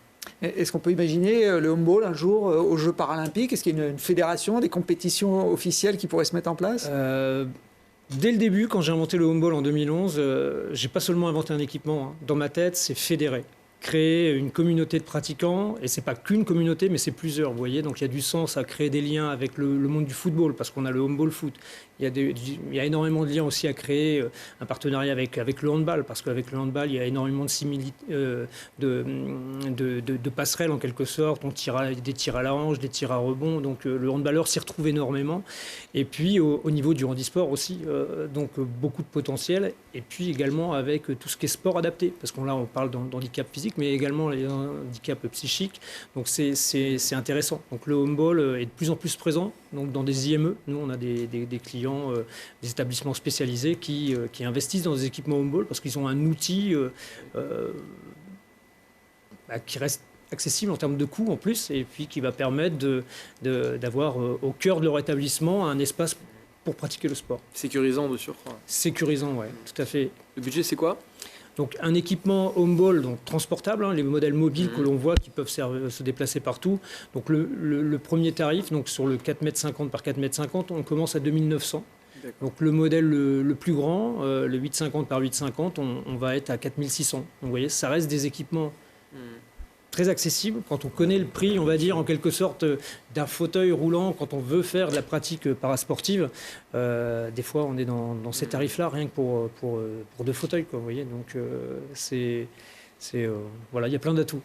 Est-ce qu'on peut imaginer le handball un jour aux Jeux paralympiques? Est-ce qu'il y a une fédération, des compétitions officielles qui pourraient se mettre en place? Dès le début, quand j'ai inventé le handball en 2011, j'ai pas seulement inventé un équipement. Hein. Dans ma tête, c'est fédérer. Créer une communauté de pratiquants, et c'est pas qu'une communauté, mais c'est plusieurs, vous voyez. Donc il y a du sens à créer des liens avec le monde du football, parce qu'on a le handball foot, il y a énormément de liens aussi à créer, un partenariat avec le handball, parce qu'avec le handball, il y a énormément de passerelles en quelque sorte. Des tirs à la hanche, des tirs à rebond. Donc le handballeur s'y retrouve énormément. Et puis au niveau du handisport aussi, donc beaucoup de potentiel. Et puis également avec tout ce qui est sport adapté, parce qu'on on parle d'handicap physique, mais également les handicaps psychiques. Donc c'est intéressant. Donc le handball est de plus en plus présent. Donc dans des IME, nous on a des clients, des établissements spécialisés qui investissent dans des équipements handball parce qu'ils ont un outil qui reste accessible en termes de coût en plus, et puis qui va permettre d'avoir au cœur de leur établissement un espace pour pratiquer le sport. Sécurisant de surcroît. Sécurisant, oui, tout à fait. Le budget, c'est quoi ? Donc un équipement handball donc transportable, les modèles mobiles que l'on voit qui peuvent se déplacer partout. Donc le premier tarif, donc sur le 4,50 m par 4,50 m, on commence à 2900. Donc le modèle le plus grand, le 8,50 par 8,50, on va être à 4600. Donc vous voyez, ça reste des équipements très accessibles. Quand on connaît le prix, on va dire en quelque sorte, d'un fauteuil roulant, quand on veut faire de la pratique parasportive, des fois on est dans ces tarifs-là, rien que pour 2 fauteuils, quoi, vous voyez. Donc voilà, il y a plein d'atouts.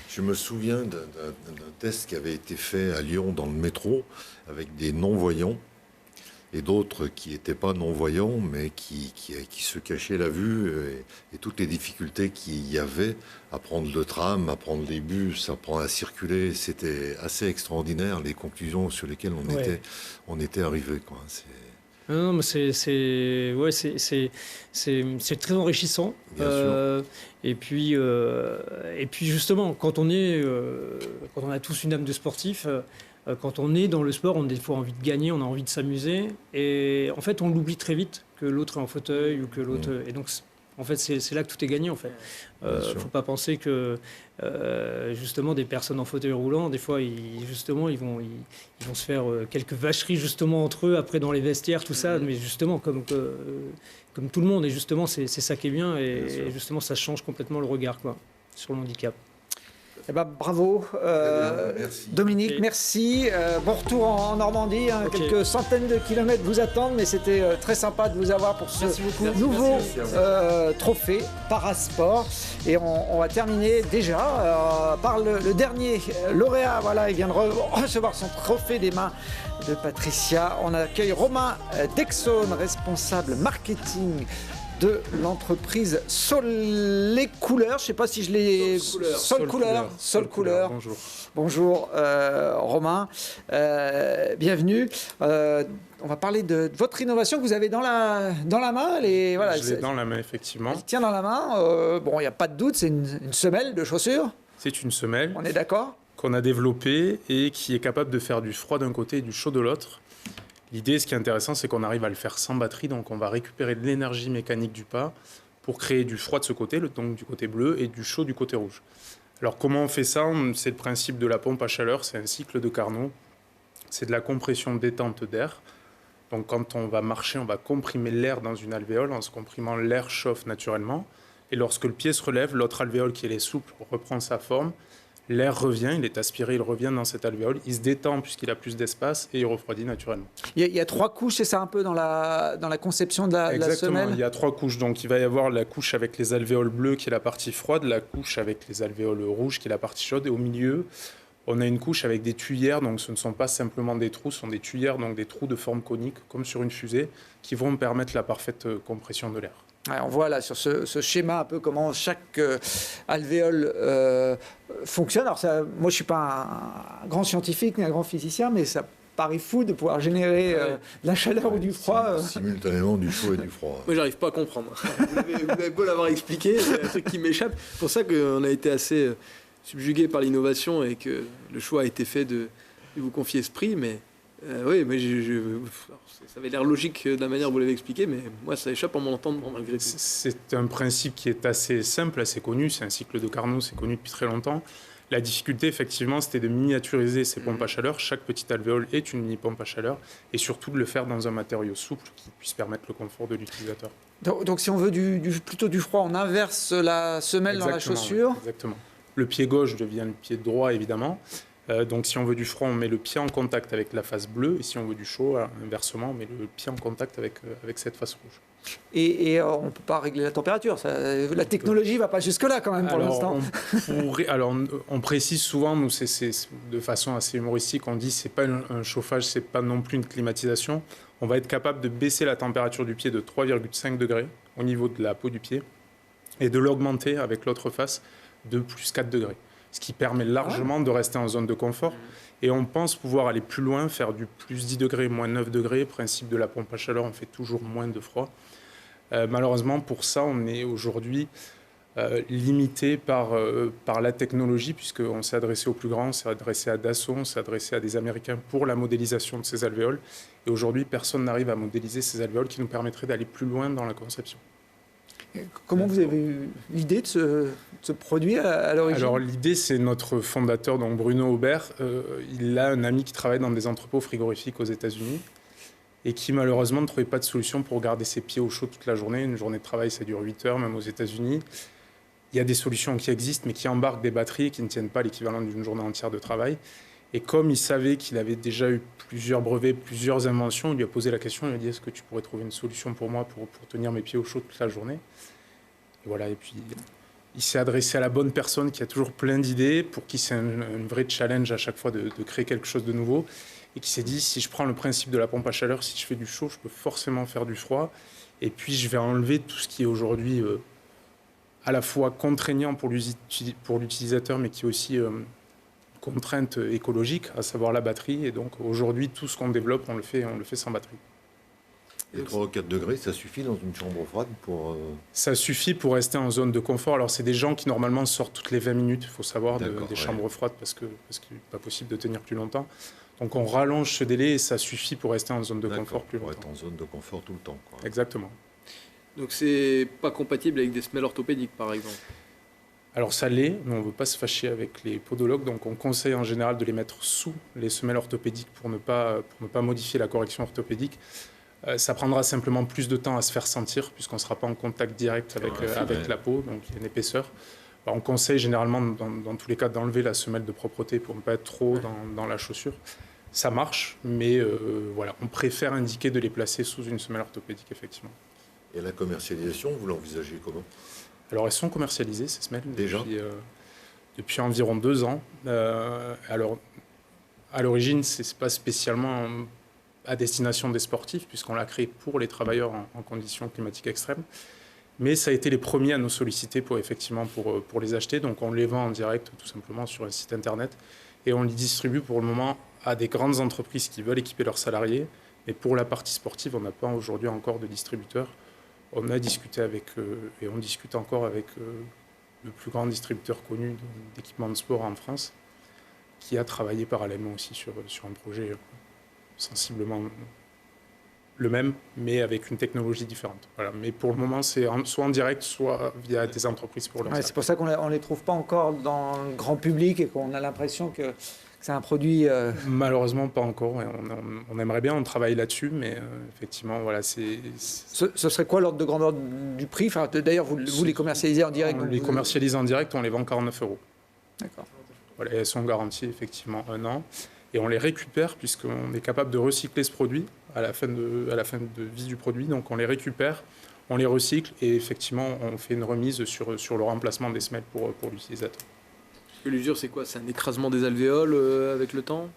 Je me souviens d'un test qui avait été fait à Lyon dans le métro avec des non-voyants et d'autres qui n'étaient pas non-voyants, mais qui se cachaient la vue et toutes les difficultés qu'il y avait à prendre le tram, à prendre les bus, à circuler. C'était assez extraordinaire, les conclusions sur lesquelles on était arrivé, quoi. Non, mais c'est très enrichissant. Et puis justement, quand on a tous une âme de sportif, quand on est dans le sport, on a des fois envie de gagner, on a envie de s'amuser. Et en fait, on l'oublie très vite que l'autre est en fauteuil ou que l'autre... Et donc, en fait, c'est là que tout est gagné, en fait. Il ne faut pas penser que, justement, des personnes en fauteuil roulant, des fois, ils vont se faire quelques vacheries, justement, entre eux, après dans les vestiaires, tout ça. Mais justement, comme tout le monde. Et justement, c'est ça qui est bien. Et justement, ça change complètement le regard, quoi, sur le handicap. Eh ben, bravo, merci. Dominique, merci. Bon retour en Normandie, quelques centaines de kilomètres vous attendent, mais c'était très sympa de vous avoir pour ce nouveau trophée Parasport. Et on va terminer déjà par le dernier lauréat. Voilà, il vient de recevoir son trophée des mains de Patricia. On accueille Romain Dexone, responsable marketing de l'entreprise Sol Couleur. Je ne sais pas si je l'ai... Sol Couleur. Bonjour Romain. Bienvenue. On va parler de votre innovation que vous avez dans la main. Voilà, je l'ai dans la main, effectivement. Elle tient dans la main. Bon, il n'y a pas de doute, c'est une semelle de chaussure. C'est une semelle. On est d'accord ? Qu'on a développée et qui est capable de faire du froid d'un côté et du chaud de l'autre. L'idée, ce qui est intéressant, c'est qu'on arrive à le faire sans batterie, donc on va récupérer de l'énergie mécanique du pas pour créer du froid de ce côté, donc du côté bleu, et du chaud du côté rouge. Alors comment on fait ça ? C'est le principe de la pompe à chaleur, c'est un cycle de Carnot. C'est de la compression détente d'air. Donc quand on va marcher, on va comprimer l'air dans une alvéole. En se comprimant, l'air chauffe naturellement. Et lorsque le pied se relève, l'autre alvéole qui est souple reprend sa forme. L'air revient, il est aspiré, il revient dans cette alvéole, il se détend puisqu'il a plus d'espace et il refroidit naturellement. Il y a 3 couches, c'est ça un peu dans la conception de la semelle ? Exactement, il y a 3 couches. Donc il va y avoir la couche avec les alvéoles bleues qui est la partie froide, la couche avec les alvéoles rouges qui est la partie chaude, et au milieu, on a une couche avec des tuyères, donc ce ne sont pas simplement des trous, ce sont des tuyères, donc des trous de forme conique, comme sur une fusée, qui vont permettre la parfaite compression de l'air. Ouais, on voit là sur ce schéma un peu comment chaque alvéole fonctionne. Alors moi je ne suis pas un grand scientifique ni un grand physicien, mais ça paraît fou de pouvoir générer de la chaleur ou du froid. Simultanément du chaud et du froid. Moi j'arrive pas à comprendre. Vous avez beau l'avoir expliqué, c'est un truc qui m'échappe. C'est pour ça qu'on a été assez subjugué par l'innovation et que le choix a été fait de vous confier ce prix, mais... oui, mais ça avait l'air logique de la manière dont vous l'avez expliqué, mais moi, ça échappe en mon entendement malgré tout. C'est un principe qui est assez simple, assez connu. C'est un cycle de Carnot, c'est connu depuis très longtemps. La difficulté, effectivement, c'était de miniaturiser ces pompes à chaleur. Chaque petite alvéole est une mini-pompe à chaleur. Et surtout de le faire dans un matériau souple qui puisse permettre le confort de l'utilisateur. Donc si on veut plutôt du froid, on inverse la semelle dans la chaussure. Exactement. Le pied gauche devient le pied droit, évidemment. Donc si on veut du froid, on met le pied en contact avec la face bleue, et si on veut du chaud, inversement, on met le pied en contact avec cette face rouge. Et on ne peut pas régler la température. La technologie ne va pas jusque-là quand même pour l'instant. On précise souvent, nous, c'est de façon assez humoristique, on dit c'est pas un chauffage, c'est pas non plus une climatisation. On va être capable de baisser la température du pied de 3,5 degrés au niveau de la peau du pied et de l'augmenter avec l'autre face de plus 4 degrés. Ce qui permet largement de rester en zone de confort. Et on pense pouvoir aller plus loin, faire du plus 10 degrés, moins 9 degrés. Principe de la pompe à chaleur, on fait toujours moins de froid. Malheureusement, pour ça, on est aujourd'hui limité par la technologie, puisqu'on s'est adressé aux plus grands, on s'est adressé à Dassault, on s'est adressé à des Américains pour la modélisation de ces alvéoles. Et aujourd'hui, personne n'arrive à modéliser ces alvéoles qui nous permettraient d'aller plus loin dans la conception. Comment vous avez eu l'idée de ce produit à l'origine? Alors l'idée, c'est notre fondateur, donc Bruno Aubert. Il a un ami qui travaille dans des entrepôts frigorifiques aux États-Unis et qui malheureusement ne trouvait pas de solution pour garder ses pieds au chaud toute la journée. Une journée de travail, ça dure 8 heures, même aux États-Unis. Il y a des solutions qui existent, mais qui embarquent des batteries qui ne tiennent pas l'équivalent d'une journée entière de travail. Et comme il savait qu'il avait déjà eu plusieurs brevets, plusieurs inventions, il lui a posé la question, il lui a dit « Est-ce que tu pourrais trouver une solution pour moi pour tenir mes pieds au chaud toute la journée ?» Et voilà, et puis il s'est adressé à la bonne personne qui a toujours plein d'idées, pour qui c'est un vrai challenge à chaque fois de créer quelque chose de nouveau, et qui s'est dit, si je prends le principe de la pompe à chaleur, si je fais du chaud, je peux forcément faire du froid, et puis je vais enlever tout ce qui est aujourd'hui à la fois contraignant pour l'utilisateur, mais qui est aussi contrainte écologique, à savoir la batterie, et donc aujourd'hui, tout ce qu'on développe, on le fait sans batterie. Et 3 ou 4 degrés, ça suffit dans une chambre froide pour... Ça suffit pour rester en zone de confort. Alors, c'est des gens qui, normalement, sortent toutes les 20 minutes, il faut savoir, des chambres froides, parce qu'il n'est pas possible de tenir plus longtemps. Donc, on rallonge ce délai et ça suffit pour rester en zone de confort plus longtemps. Pour être en zone de confort tout le temps, quoi. Exactement. Donc, c'est pas compatible avec des semelles orthopédiques, par exemple? Alors, ça l'est, mais on ne veut pas se fâcher avec les podologues. Donc, on conseille en général de les mettre sous les semelles orthopédiques pour ne pas modifier la correction orthopédique. Ça prendra simplement plus de temps à se faire sentir, puisqu'on ne sera pas en contact direct avec la peau, donc il y a une épaisseur. Alors, on conseille généralement, dans tous les cas, d'enlever la semelle de propreté pour ne pas être trop dans la chaussure. Ça marche, mais voilà, on préfère indiquer de les placer sous une semelle orthopédique, effectivement. Et la commercialisation, vous l'envisagez comment? Alors, elles sont commercialisées, ces semelles, déjà depuis environ 2 ans. Alors, à l'origine, ce n'est pas spécialement à destination des sportifs, puisqu'on l'a créé pour les travailleurs en conditions climatiques extrêmes. Mais ça a été les premiers à nous solliciter pour les acheter. Donc on les vend en direct tout simplement sur un site internet et on les distribue pour le moment à des grandes entreprises qui veulent équiper leurs salariés. Mais pour la partie sportive, on n'a pas aujourd'hui encore de distributeur. On a discuté avec et on discute encore avec le plus grand distributeur connu d'équipements de sport en France, qui a travaillé parallèlement aussi sur un projet sensiblement le même, mais avec une technologie différente. Voilà. Mais pour le moment, c'est soit en direct, soit via des entreprises pour c'est pour ça qu'on ne les trouve pas encore dans le grand public et qu'on a l'impression que c'est un produit... Malheureusement, pas encore. On aimerait bien, on travaille là-dessus, mais effectivement, voilà, c'est... Ce serait quoi l'ordre de grandeur du prix? Enfin, d'ailleurs, vous les commercialisez en direct? On les commercialise en direct, on les vend 49 €. D'accord. Voilà, elles sont garanties effectivement 1 an. Et on les récupère, puisqu'on est capable de recycler ce produit à la fin de vie du produit. Donc on les récupère, on les recycle et effectivement on fait une remise sur le remplacement des semelles pour l'utilisateur. L'usure, c'est quoi? C'est un écrasement des alvéoles avec le temps?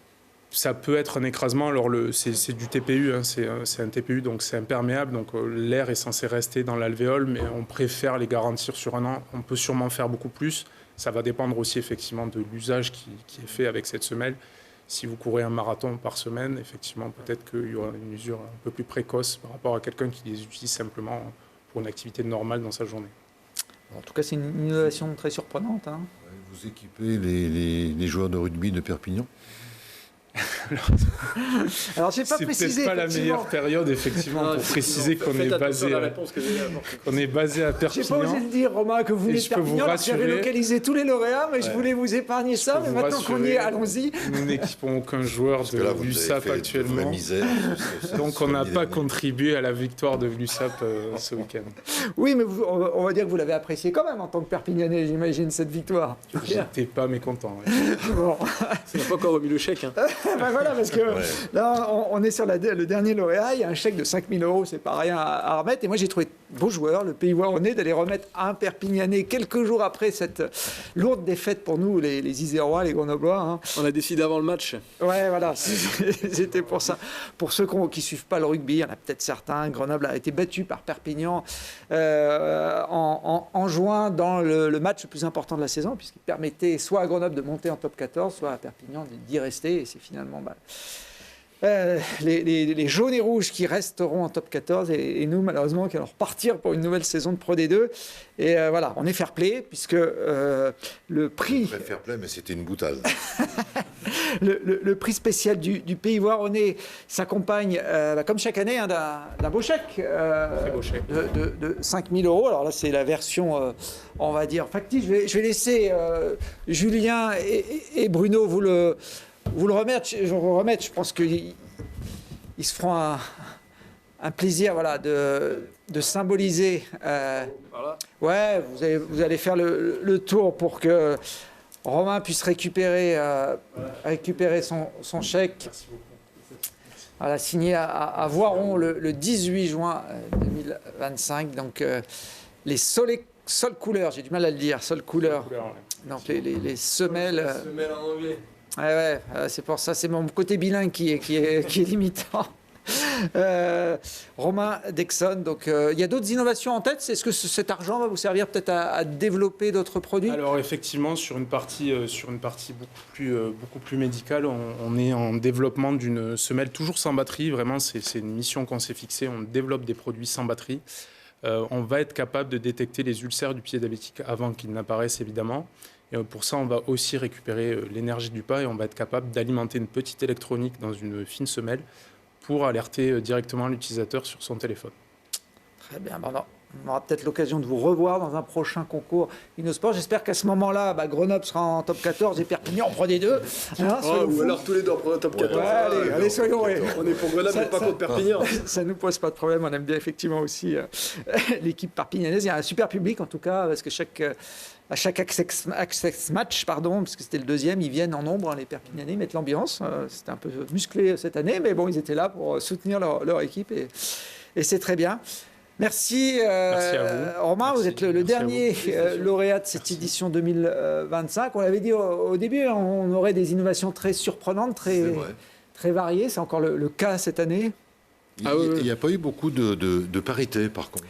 Ça peut être un écrasement. Alors c'est du TPU, hein, c'est un TPU, donc c'est imperméable. Donc l'air est censé rester dans l'alvéole, mais on préfère les garantir sur 1 an. On peut sûrement faire beaucoup plus. Ça va dépendre aussi effectivement de l'usage qui est fait avec cette semelle. Si vous courez un marathon par semaine, effectivement, peut-être qu'il y aura une usure un peu plus précoce par rapport à quelqu'un qui les utilise simplement pour une activité normale dans sa journée. En tout cas, c'est une innovation très surprenante. Hein. Vous équipez les joueurs de rugby de Perpignan? Alors, j'ai pas C'est précisé. peut-être pas la meilleure période, effectivement, pour préciser qu'on est basé à J'ai pas osé Perpignan. le dire, Romain, que vous venez de je peux vous Perpignan. Alors, j'avais rassurer- localisé tous les lauréats, mais je voulais vous épargner ça. peux Mais vous maintenant qu'on y est, rassurer. allons-y. Nous n'équipons aucun joueur Parce que de là, vous avez l'USAP fait de actuellement. vraie misère. Donc, on n'a pas contribué à la victoire de l'USAP ce week-end. Oui, mais on va dire que vous l'avez apprécié quand même en tant que Perpignanais, j'imagine, cette victoire. J'étais pas mécontent. Ouais. Bon. Ça n'a pas encore remis le chèque. Hein. Ben voilà, parce que là, on est sur le dernier lauréat. Il y a un chèque de 5 000 €, c'est pas rien à remettre. Et moi, j'ai trouvé beau joueur, le Pays Voironnais, d'aller remettre un Perpignanais quelques jours après cette lourde défaite pour nous, les Isérois, les Grenoblois. Hein. On a décidé avant le match. Ouais, voilà, c'était pour ça. Pour ceux qui suivent pas le rugby, il y en a peut-être certains. Grenoble a été battu par Perpignan en juin dans le match le plus important de la saison, puisqu'il permettait soit à Grenoble de monter en top 14, soit à Perpignan d'y rester. Et c'est finalement les jaunes et rouges qui resteront en top 14 et nous, malheureusement, qui allons repartir pour une nouvelle saison de Pro D2. Et voilà, on est fair play, puisque le prix... Fair play, mais c'était une boutade. Le prix spécial du Pays Voironnais s'accompagne, comme chaque année, hein, d'un beau chèque, Très beau chèque. de 5 000 €. Alors là, c'est la version, on va dire, factice. Je vais laisser Julien et Bruno vous le remettre. Je pense qu'ils se feront un plaisir, voilà, de symboliser. Voilà. Ouais, vous allez faire le tour pour que Romain puisse récupérer son chèque. Voilà, signé à Voiron le 18 juin 2025. Donc les Sol couleurs, j'ai du mal à le dire, Sol couleurs. Donc les semelles. Semelle en anglais. Ouais, c'est pour ça, c'est mon côté bilingue qui est limitant. Romain Dexon, donc il y a d'autres innovations en tête. Est-ce que cet argent va vous servir peut-être à développer d'autres produits? Alors effectivement, sur une partie beaucoup plus médicale, on est en développement d'une semelle toujours sans batterie. Vraiment, c'est une mission qu'on s'est fixée. On développe des produits sans batterie. On va être capable de détecter les ulcères du pied diabétique avant qu'ils n'apparaissent, évidemment. Et pour ça, on va aussi récupérer l'énergie du pas et on va être capable d'alimenter une petite électronique dans une fine semelle pour alerter directement l'utilisateur sur son téléphone. Très bien. Bon, on aura peut-être l'occasion de vous revoir dans un prochain concours Innosport. J'espère qu'à ce moment-là, Grenoble sera en top 14 et Perpignan en Pro D2. Hein, Ou alors tous les deux en top 14. Ouais, allez, soyons. On est pour Grenoble, mais pas contre Perpignan. Ça ne nous pose pas de problème. On aime bien effectivement aussi l'équipe perpignanaise. Il y a un super public en tout cas, parce que à chaque access match, parce que c'était le deuxième, ils viennent en nombre, hein, les Perpignanais, mettent l'ambiance. C'était un peu musclé cette année, mais bon, ils étaient là pour soutenir leur équipe et c'est très bien. Merci, Merci à vous. Romain, Merci. vous êtes le dernier lauréat de cette édition 2025. On l'avait dit au début, on aurait des innovations très surprenantes, très variées. C'est encore le cas cette année. Il n'y a pas eu beaucoup de parité, par contre.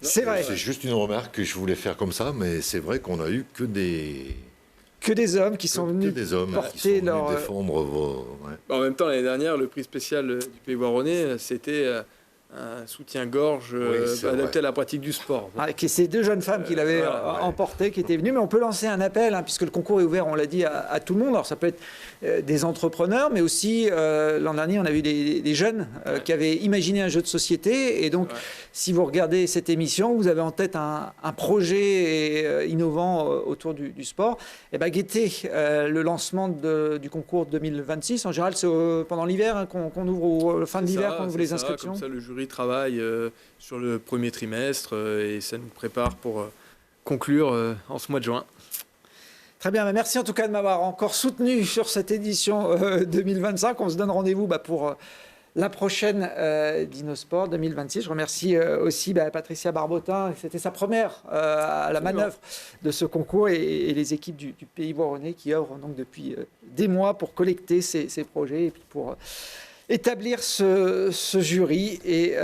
C'est vrai. C'est juste une remarque que je voulais faire comme ça, mais c'est vrai qu'on a eu que des hommes qui sont venus porter leur... défendre vos... Ouais. En même temps, l'année dernière, le prix spécial du Pays Voironnais, c'était un soutien-gorge adapté à la pratique du sport. C'est deux jeunes femmes qui l'avaient emporté, qui étaient venues. Mais on peut lancer un appel, hein, puisque le concours est ouvert, on l'a dit, à tout le monde. Alors ça peut être des entrepreneurs, mais aussi, l'an dernier, on a vu des jeunes qui avaient imaginé un jeu de société. Et donc, si vous regardez cette émission, vous avez en tête un projet innovant autour du sport, et guettez le lancement du concours 2026. En général, c'est pendant l'hiver, hein, qu'on ouvre, fin de l'hiver, qu'on ouvre les inscriptions. Comme ça, le jury travaille sur le premier trimestre et ça nous prépare pour conclure en ce mois de juin. Très bien, merci en tout cas de m'avoir encore soutenu sur cette édition 2025. On se donne rendez-vous pour la prochaine d'Innosport 2026. Je remercie aussi Patricia Barbotin. C'était sa première à la manœuvre de ce concours et les équipes du Pays Voironnais qui œuvrent donc depuis des mois pour collecter ces projets et puis pour établir ce jury et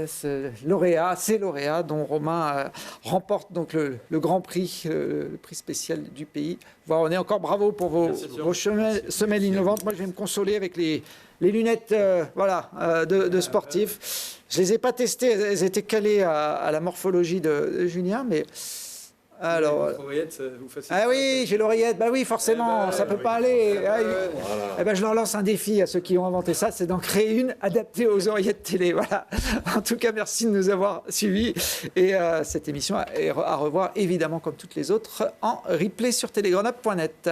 ces lauréats dont Romain remporte donc le grand prix, le prix spécial du Pays Voironnais. Encore bravo pour vos semelles innovantes. Moi, je vais me consoler avec les lunettes de sportifs. Je ne les ai pas testées, elles étaient calées à la morphologie de Julien, mais Alors, l'oreillette, vous facilite. Ah oui, j'ai l'oreillette. Bah oui, forcément, ça peut pas aller. Eh ben, je leur lance un défi à ceux qui ont inventé ça, c'est d'en créer une adaptée aux oreillettes télé. Voilà. En tout cas, merci de nous avoir suivis. Et cette émission est à revoir, évidemment, comme toutes les autres, en replay sur telegrenade.net.